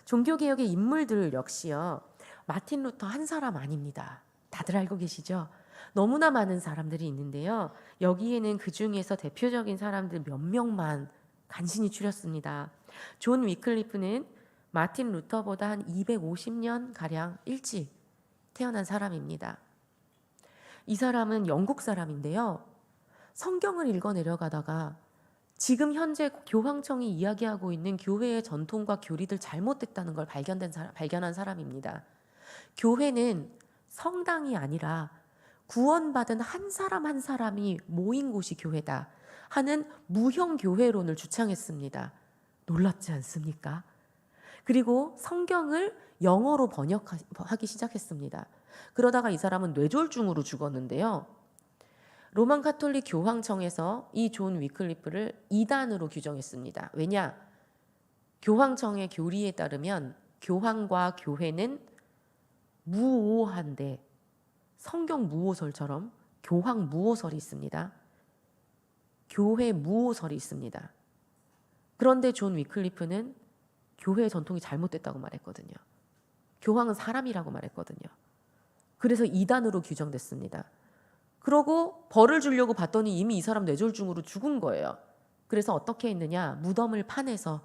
Speaker 1: 종교개혁의 인물들 역시요, 마틴 루터 한 사람 아닙니다. 다들 알고 계시죠? 너무나 많은 사람들이 있는데요. 여기에는 그 중에서 대표적인 사람들 몇 명만 간신히 추렸습니다. 존 위클리프는 마틴 루터보다 한 250년 가량 일찍 태어난 사람입니다. 이 사람은 영국 사람인데요. 성경을 읽어 내려가다가 지금 현재 교황청이 이야기하고 있는 교회의 전통과 교리들 잘못됐다는 걸 발견한 사람입니다. 교회는 성당이 아니라 구원받은 한 사람 한 사람이 모인 곳이 교회다 하는 무형교회론을 주창했습니다. 놀랍지 않습니까? 그리고 성경을 영어로 번역하기 시작했습니다. 그러다가 이 사람은 뇌졸중으로 죽었는데요. 로만 카톨릭 교황청에서 이 존 위클리프를 이단으로 규정했습니다. 왜냐? 교황청의 교리에 따르면 교황과 교회는 무오한데, 성경 무오설처럼 교황 무오설이 있습니다. 교회 무오설이 있습니다. 그런데 존 위클리프는 교회의 전통이 잘못됐다고 말했거든요. 교황은 사람이라고 말했거든요. 그래서 이단으로 규정됐습니다. 그러고 벌을 주려고 봤더니 이미 이 사람 뇌졸중으로 죽은 거예요. 그래서 어떻게 했느냐? 무덤을 파내서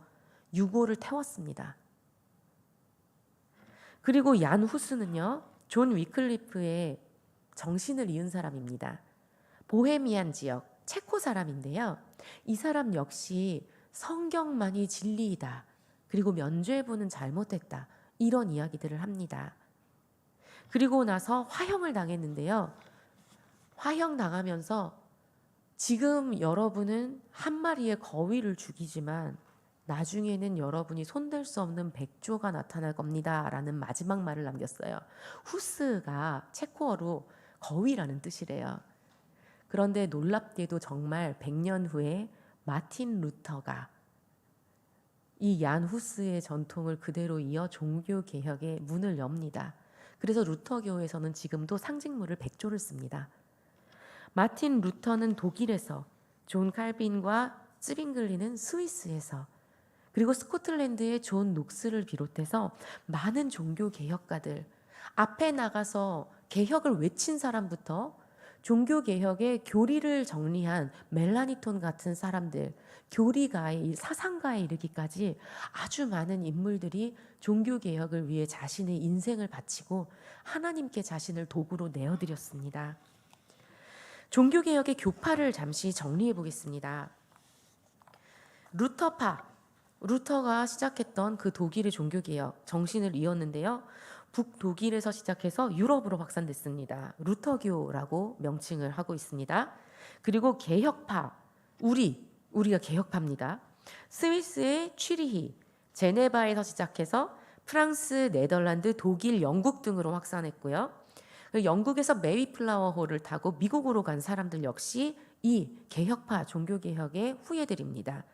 Speaker 1: 유골을 태웠습니다. 그리고 얀 후스는요, 존 위클리프의 정신을 이은 사람입니다. 보헤미안 지역, 체코 사람인데요. 이 사람 역시 성경만이 진리이다, 그리고 면죄부는 잘못됐다, 이런 이야기들을 합니다. 그리고 나서 화형을 당했는데요. 화형 당하면서 지금 여러분은 한 마리의 거위를 죽이지만 나중에는 여러분이 손댈 수 없는 백조가 나타날 겁니다 라는 마지막 말을 남겼어요. 후스가 체코어로 거위라는 뜻이래요. 그런데 놀랍게도 정말 100년 후에 마틴 루터가 이 얀 후스의 전통을 그대로 이어 종교개혁의 문을 엽니다. 그래서 루터교에서는 지금도 상징물을 백조를 씁니다. 마틴 루터는 독일에서, 존 칼빈과 츠빙글리는 스위스에서, 그리고 스코틀랜드의 존 녹스를 비롯해서 많은 종교개혁가들, 앞에 나가서 개혁을 외친 사람부터 종교개혁의 교리를 정리한 멜라니톤 같은 사람들, 교리가의 사상가에 이르기까지 아주 많은 인물들이 종교개혁을 위해 자신의 인생을 바치고 하나님께 자신을 도구로 내어드렸습니다. 종교개혁의 교파를 잠시 정리해 보겠습니다. 루터파, 루터가 시작했던 그 독일의 종교개혁 정신을 이었는데요. 북독일에서 시작해서 유럽으로 확산됐습니다. 루터교라고 명칭을 하고 있습니다. 그리고 개혁파, 우리가 개혁파입니다. 스위스의 취리히, 제네바에서 시작해서 프랑스, 네덜란드, 독일, 영국 등으로 확산했고요. 영국에서 메이플라워호를 타고 미국으로 간 사람들 역시 이 개혁파 종교개혁의 후예들입니다.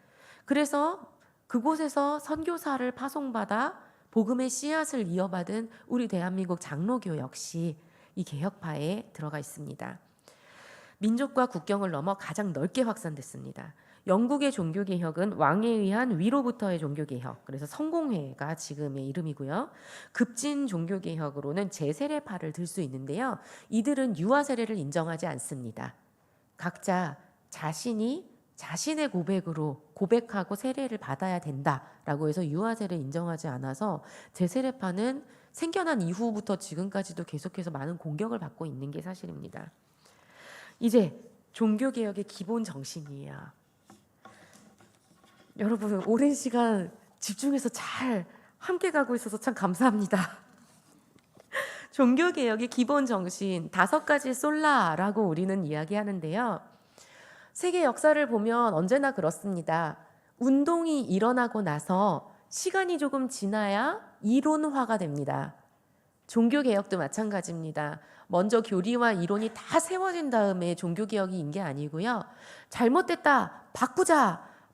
Speaker 1: 그래서 그곳에서 선교사를 파송받아 복음의 씨앗을 이어받은 우리 대한민국 장로교 역시 이 개혁파에 들어가 있습니다. 민족과 국경을 넘어 가장 넓게 확산됐습니다. 영국의 종교개혁은 왕에 의한 위로부터의 종교개혁, 그래서 성공회가 지금의 이름이고요. 급진 종교개혁으로는 제세례파를 들 수 있는데요. 이들은 유아 세례를 인정하지 않습니다. 각자 자신의 고백으로 고백하고 세례를 받아야 된다라고 해서 유아 세례를 인정하지 않아서 제세례파는 생겨난 이후부터 지금까지도 계속해서 많은 공격을 받고 있는 게 사실입니다. 이제 종교개혁의 기본 정신이에요. 여러분 오랜 시간 집중해서 잘 함께 가고 있어서 참 감사합니다. 종교개혁의 기본 정신 5가지 솔라라고 우리는 이야기하는데요. 세계 역사를 보면 언제나 그렇습니다. 운동이 일어나고 나서 시간이 조금 지나야 이론화가 됩니다. 종교개혁도 마찬가지입니다. 먼저 교리와 이론이 다 세워진 다음에 종교개혁이 게 아니고요. 잘못됐다,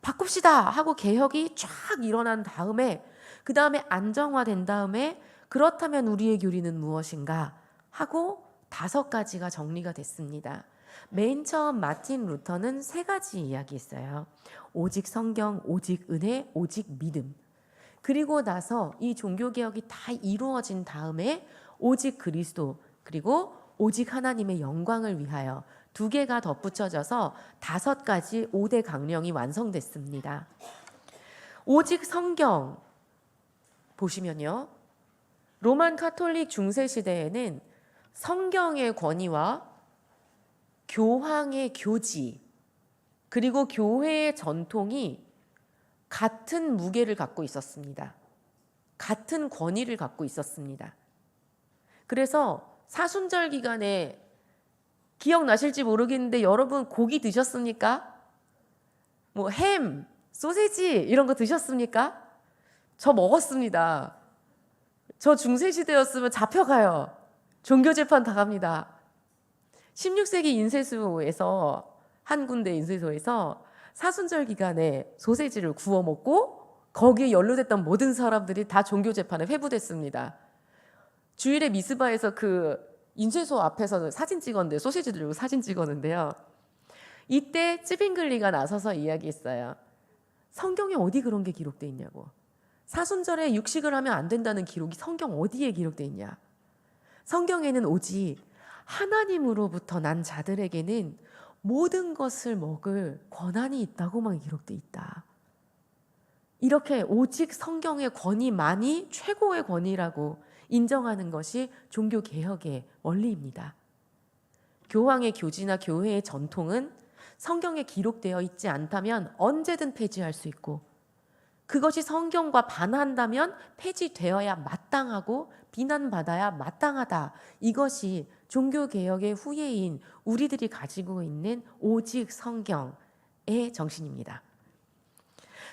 Speaker 1: 바꿉시다 하고 개혁이 쫙 일어난 다음에 그 다음에 안정화된 다음에 그렇다면 우리의 교리는 무엇인가 하고 5가지가 정리가 됐습니다. 맨 처음 마틴 루터는 3가지 이야기했어요. 오직 성경, 오직 은혜, 오직 믿음. 그리고 나서 이 종교개혁이 다 이루어진 다음에 오직 그리스도 그리고 오직 하나님의 영광을 위하여 2개가 덧붙여져서 5가지 5대 강령이 완성됐습니다. 오직 성경 보시면요. 로만 카톨릭 중세 시대에는 성경의 권위와 교황의 교지 그리고 교회의 전통이 같은 무게를 갖고 있었습니다. 같은 권위를 갖고 있었습니다. 그래서 사순절 기간에 기억나실지 모르겠는데 여러분 고기 드셨습니까? 뭐 햄, 소세지 이런 거 드셨습니까? 저 먹었습니다. 저 중세시대였으면 잡혀가요. 종교재판 당합니다. 16세기 인쇄소에서 한 군데 인쇄소에서 사순절 기간에 소세지를 구워 먹고 거기에 연루됐던 모든 사람들이 다 종교재판에 회부됐습니다. 주일에 미스바에서 그 인쇄소 앞에서 사진 찍었는데 소시지 들고 사진 찍었는데요. 이때 찌빙글리가 나서서 이야기했어요. 성경에 어디 그런 게 기록돼 있냐고. 사순절에 육식을 하면 안 된다는 기록이 성경 어디에 기록돼 있냐. 성경에는 오직 하나님으로부터 난 자들에게는 모든 것을 먹을 권한이 있다고만 기록돼 있다. 이렇게 오직 성경의 권위만이 최고의 권위라고 인정하는 것이 종교개혁의 원리입니다. 교황의 교지나 교회의 전통은 성경에 기록되어 있지 않다면 언제든 폐지할 수 있고 그것이 성경과 반한다면 폐지되어야 마땅하고 비난받아야 마땅하다. 이것이 종교개혁의 후예인 우리들이 가지고 있는 오직 성경의 정신입니다.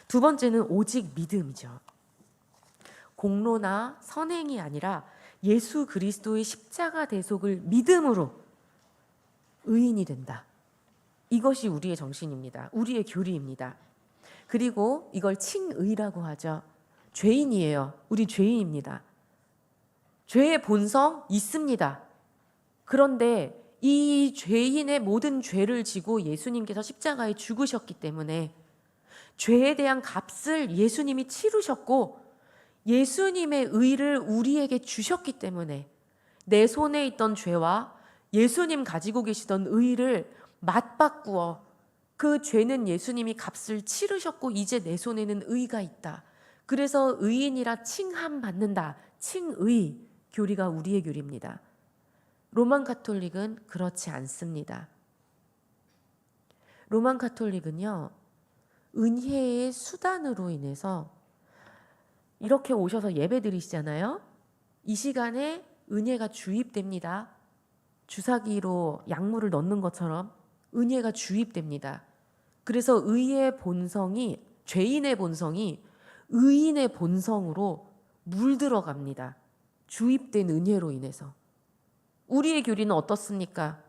Speaker 1: 2번째는 오직 믿음이죠. 공로나 선행이 아니라 예수 그리스도의 십자가 대속을 믿음으로 의인이 된다. 이것이 우리의 정신입니다. 우리의 교리입니다. 그리고 이걸 칭의라고 하죠. 죄인이에요. 우리 죄인입니다. 죄의 본성 있습니다. 그런데 이 죄인의 모든 죄를 지고 예수님께서 십자가에 죽으셨기 때문에 죄에 대한 값을 예수님이 치르셨고 예수님의 의를 우리에게 주셨기 때문에 내 손에 있던 죄와 예수님 가지고 계시던 의를 맞바꾸어 그 죄는 예수님이 값을 치르셨고 이제 내 손에는 의가 있다. 그래서 의인이라 칭함받는다. 칭의 교리가 우리의 교리입니다. 로만 가톨릭은 그렇지 않습니다. 로만 가톨릭은요. 은혜의 수단으로 인해서 이렇게 오셔서 예배 드리시잖아요. 이 시간에 은혜가 주입됩니다. 주사기로 약물을 넣는 것처럼 은혜가 주입됩니다. 그래서 의의 본성이 죄인의 본성이 의인의 본성으로 물들어갑니다. 주입된 은혜로 인해서. 우리의 교리는 어떻습니까?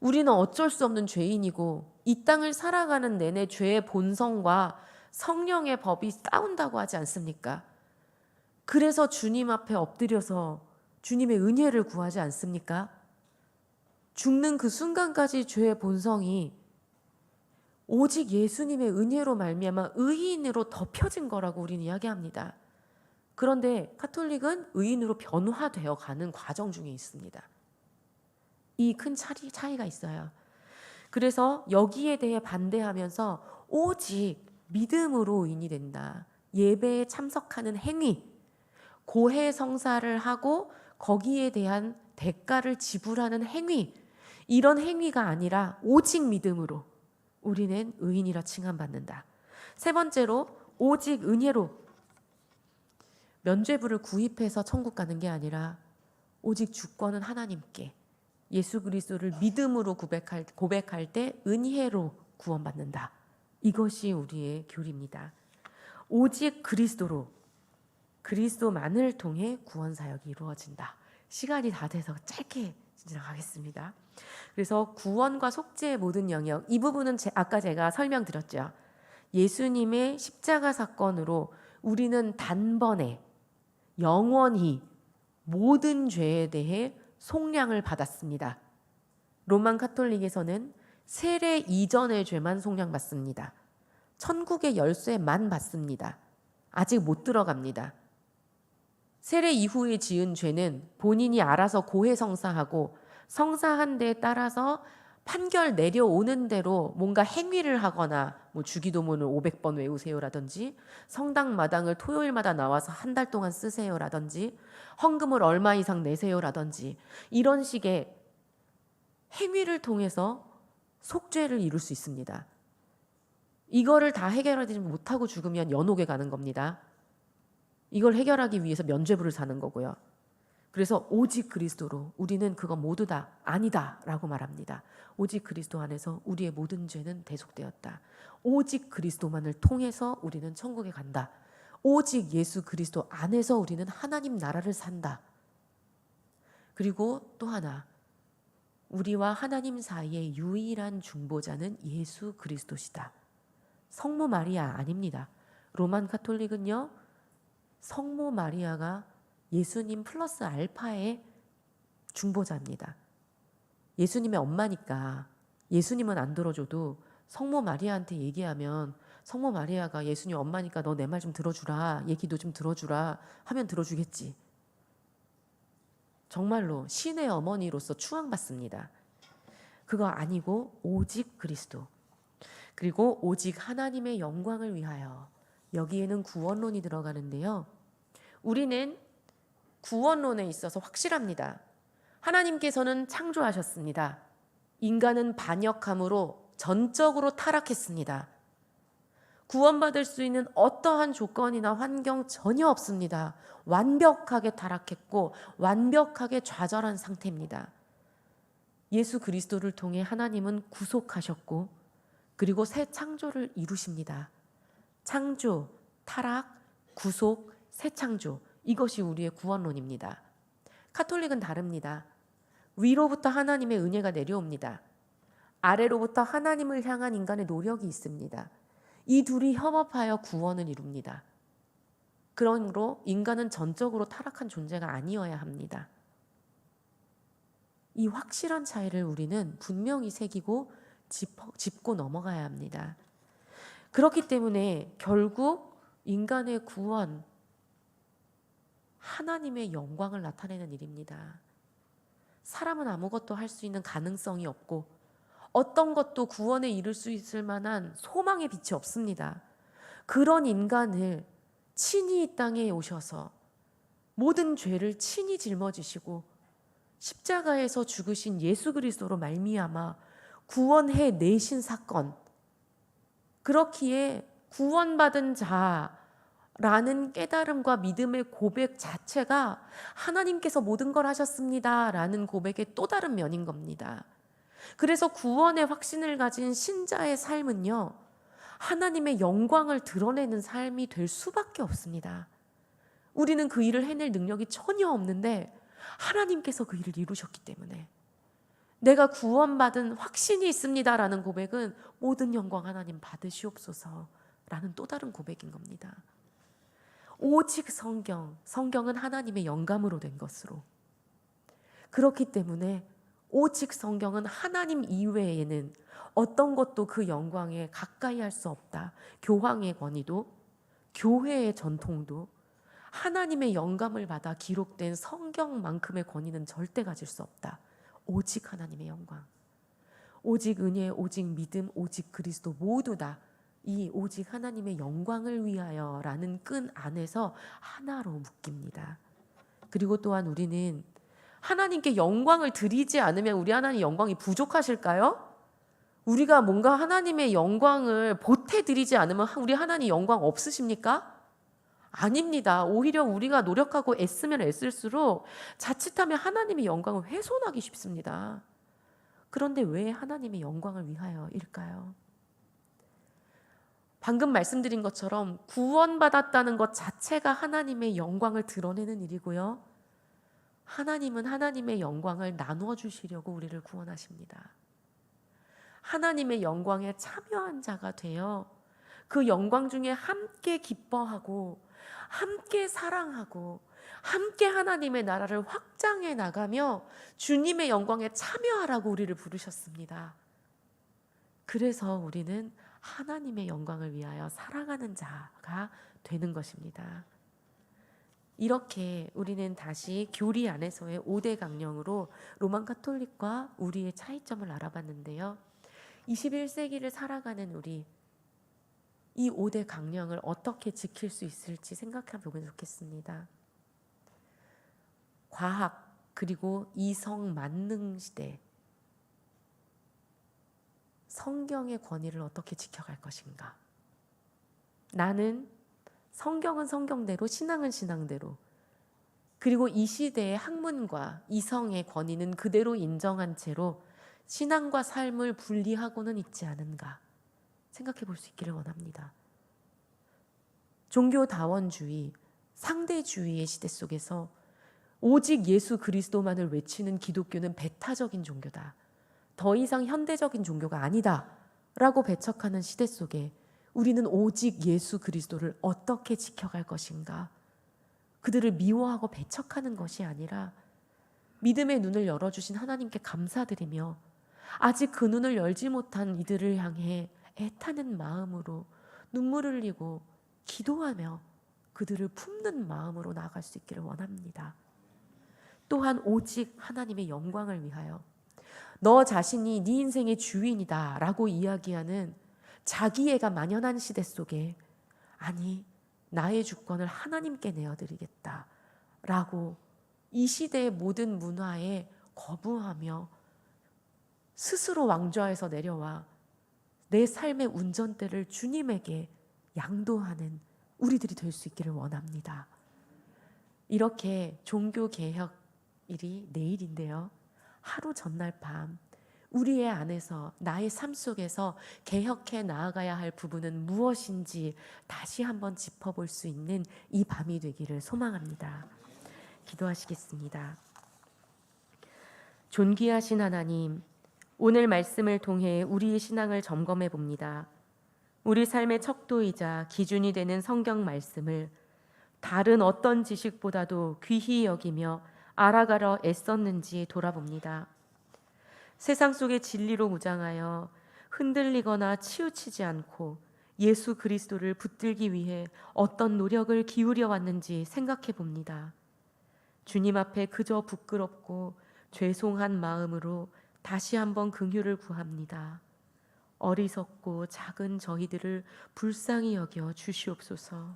Speaker 1: 우리는 어쩔 수 없는 죄인이고 이 땅을 살아가는 내내 죄의 본성과 성령의 법이 싸운다고 하지 않습니까? 그래서 주님 앞에 엎드려서 주님의 은혜를 구하지 않습니까? 죽는 그 순간까지 죄의 본성이 오직 예수님의 은혜로 말미암아 의인으로 덮여진 거라고 우리는 이야기합니다. 그런데 카톨릭은 의인으로 변화되어 가는 과정 중에 있습니다. 이 큰 차이가 있어요. 그래서 여기에 대해 반대하면서 오직 믿음으로 의인이 된다. 예배에 참석하는 행위, 고해 성사를 하고 거기에 대한 대가를 지불하는 행위, 이런 행위가 아니라 오직 믿음으로 우리는 의인이라 칭함받는다. 세 번째로 오직 은혜로 면죄부를 구입해서 천국 가는 게 아니라 오직 주권은 하나님께 예수 그리스도를 믿음으로 고백할 때 은혜로 구원받는다. 이것이 우리의 교리입니다. 오직 그리스도로 그리스도만을 통해 구원 사역이 이루어진다. 시간이 다 돼서 짧게 지나가겠습니다. 그래서 구원과 속죄의 모든 영역, 이 부분은 아까 제가 설명드렸죠. 예수님의 십자가 사건으로 우리는 단번에 영원히 모든 죄에 대해 속량을 받았습니다. 로만 카톨릭에서는 세례 이전의 죄만 속량받습니다. 천국의 열쇠만 받습니다. 아직 못 들어갑니다. 세례 이후에 지은 죄는 본인이 알아서 고해성사하고 성사한 데에 따라서 판결 내려오는 대로 뭔가 행위를 하거나 뭐 주기도문을 500번 외우세요라든지 성당마당을 토요일마다 나와서 한 달 동안 쓰세요라든지 헌금을 얼마 이상 내세요라든지 이런 식의 행위를 통해서 속죄를 이룰 수 있습니다. 이거를 다 해결하지 못하고 죽으면 연옥에 가는 겁니다. 이걸 해결하기 위해서 면죄부를 사는 거고요. 그래서 오직 그리스도로 우리는 그거 모두 다 아니다 라고 말합니다. 오직 그리스도 안에서 우리의 모든 죄는 대속되었다. 오직 그리스도만을 통해서 우리는 천국에 간다. 오직 예수 그리스도 안에서 우리는 하나님 나라를 산다. 그리고 또 하나, 우리와 하나님 사이의 유일한 중보자는 예수 그리스도시다. 성모 마리아 아닙니다. 로만 카톨릭은요, 성모 마리아가 예수님 플러스 알파의 중보자입니다. 예수님의 엄마니까 예수님은 안 들어줘도 성모 마리아한테 얘기하면 성모 마리아가 예수님 엄마니까 너 내 말 좀 들어주라, 얘기도 좀 들어주라 하면 들어주겠지. 정말로 신의 어머니로서 추앙받습니다. 그거 아니고 오직 그리스도, 그리고 오직 하나님의 영광을 위하여, 여기에는 구원론이 들어가는데요. 우리는 구원론에 있어서 확실합니다. 하나님께서는 창조하셨습니다. 인간은 반역함으로 전적으로 타락했습니다. 구원받을 수 있는 어떠한 조건이나 환경 전혀 없습니다. 완벽하게 타락했고 완벽하게 좌절한 상태입니다. 예수 그리스도를 통해 하나님은 구속하셨고 그리고 새 창조를 이루십니다. 창조, 타락, 구속, 새 창조, 이것이 우리의 구원론입니다. 카톨릭은 다릅니다. 위로부터 하나님의 은혜가 내려옵니다. 아래로부터 하나님을 향한 인간의 노력이 있습니다. 이 둘이 협업하여 구원을 이룹니다. 그러므로 인간은 전적으로 타락한 존재가 아니어야 합니다. 이 확실한 차이를 우리는 분명히 새기고 짚고 넘어가야 합니다. 그렇기 때문에 결국 인간의 구원, 하나님의 영광을 나타내는 일입니다. 사람은 아무것도 할 수 있는 가능성이 없고 어떤 것도 구원에 이를 수 있을 만한 소망의 빛이 없습니다. 그런 인간을 친히 이 땅에 오셔서 모든 죄를 친히 짊어지시고 십자가에서 죽으신 예수 그리스도로 말미암아 구원해 내신 사건, 그렇기에 구원받은 자라는 깨달음과 믿음의 고백 자체가 하나님께서 모든 걸 하셨습니다 라는 고백의 또 다른 면인 겁니다. 그래서 구원의 확신을 가진 신자의 삶은요, 하나님의 영광을 드러내는 삶이 될 수밖에 없습니다. 우리는 그 일을 해낼 능력이 전혀 없는데 하나님께서 그 일을 이루셨기 때문에, 내가 구원받은 확신이 있습니다라는 고백은 모든 영광 하나님 받으시옵소서라는 또 다른 고백인 겁니다. 오직 성경은 하나님의 영감으로 된 것으로, 그렇기 때문에 오직 성경은 하나님 이외에는 어떤 것도 그 영광에 가까이 할 수 없다. 교황의 권위도, 교회의 전통도, 하나님의 영감을 받아 기록된 성경만큼의 권위는 절대 가질 수 없다. 오직 하나님의 영광, 오직 은혜, 오직 믿음, 오직 그리스도, 모두 다 이 오직 하나님의 영광을 위하여라는 끈 안에서 하나로 묶입니다. 그리고 또한 우리는 하나님께 영광을 드리지 않으면 우리 하나님 영광이 부족하실까요? 우리가 뭔가 하나님의 영광을 보태드리지 않으면 우리 하나님 영광 없으십니까? 아닙니다. 오히려 우리가 노력하고 애쓰면 애쓸수록 자칫하면 하나님의 영광을 훼손하기 쉽습니다. 그런데 왜 하나님의 영광을 위하여일까요? 방금 말씀드린 것처럼 구원받았다는 것 자체가 하나님의 영광을 드러내는 일이고요. 하나님은 하나님의 영광을 나누어 주시려고 우리를 구원하십니다. 하나님의 영광에 참여한 자가 되어 그 영광 중에 함께 기뻐하고 함께 사랑하고 함께 하나님의 나라를 확장해 나가며 주님의 영광에 참여하라고 우리를 부르셨습니다. 그래서 우리는 하나님의 영광을 위하여 살아가는 자가 되는 것입니다. 이렇게 우리는 다시 교리 안에서의 5대 강령으로 로만 가톨릭과 우리의 차이점을 알아봤는데요. 21세기를 살아가는 우리, 이 5대 강령을 어떻게 지킬 수 있을지 생각해 보면 좋겠습니다. 과학 그리고 이성 만능 시대, 성경의 권위를 어떻게 지켜갈 것인가? 나는 성경은 성경대로, 신앙은 신앙대로, 그리고 이 시대의 학문과 이성의 권위는 그대로 인정한 채로 신앙과 삶을 분리하고는 있지 않은가 생각해 볼 수 있기를 원합니다. 종교다원주의, 상대주의의 시대 속에서 오직 예수 그리스도만을 외치는 기독교는 배타적인 종교다, 더 이상 현대적인 종교가 아니다 라고 배척하는 시대 속에 우리는 오직 예수 그리스도를 어떻게 지켜갈 것인가? 그들을 미워하고 배척하는 것이 아니라 믿음의 눈을 열어주신 하나님께 감사드리며 아직 그 눈을 열지 못한 이들을 향해 애타는 마음으로 눈물을 흘리고 기도하며 그들을 품는 마음으로 나아갈 수 있기를 원합니다. 또한 오직 하나님의 영광을 위하여 너 자신이 네 인생의 주인이다 라고 이야기하는 자기애가 만연한 시대 속에, 아니 나의 주권을 하나님께 내어드리겠다 라고 이 시대의 모든 문화에 거부하며 스스로 왕좌에서 내려와 내 삶의 운전대를 주님에게 양도하는 우리들이 될 수 있기를 원합니다. 이렇게 종교개혁일이 내일인데요, 하루 전날 밤 우리의 안에서, 나의 삶 속에서 개혁해 나아가야 할 부분은 무엇인지 다시 한번 짚어볼 수 있는 이 밤이 되기를 소망합니다. 기도하시겠습니다. 존귀하신 하나님, 오늘 말씀을 통해 우리의 신앙을 점검해 봅니다. 우리 삶의 척도이자 기준이 되는 성경 말씀을 다른 어떤 지식보다도 귀히 여기며 알아가려 애썼는지 돌아봅니다. 세상 속의 진리로 무장하여 흔들리거나 치우치지 않고 예수 그리스도를 붙들기 위해 어떤 노력을 기울여 왔는지 생각해 봅니다. 주님 앞에 그저 부끄럽고 죄송한 마음으로 다시 한번 긍휼을 구합니다. 어리석고 작은 저희들을 불쌍히 여겨 주시옵소서.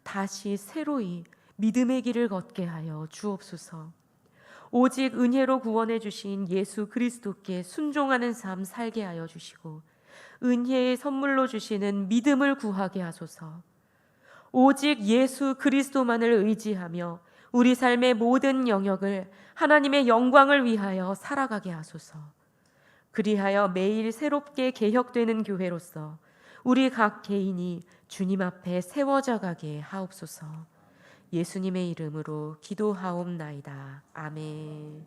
Speaker 1: 다시 새로이 믿음의 길을 걷게 하여 주옵소서. 오직 은혜로 구원해 주신 예수 그리스도께 순종하는 삶 살게 하여 주시고 은혜의 선물로 주시는 믿음을 구하게 하소서. 오직 예수 그리스도만을 의지하며 우리 삶의 모든 영역을 하나님의 영광을 위하여 살아가게 하소서. 그리하여 매일 새롭게 개혁되는 교회로서 우리 각 개인이 주님 앞에 세워져 가게 하옵소서. 예수님의 이름으로 기도하옵나이다. 아멘.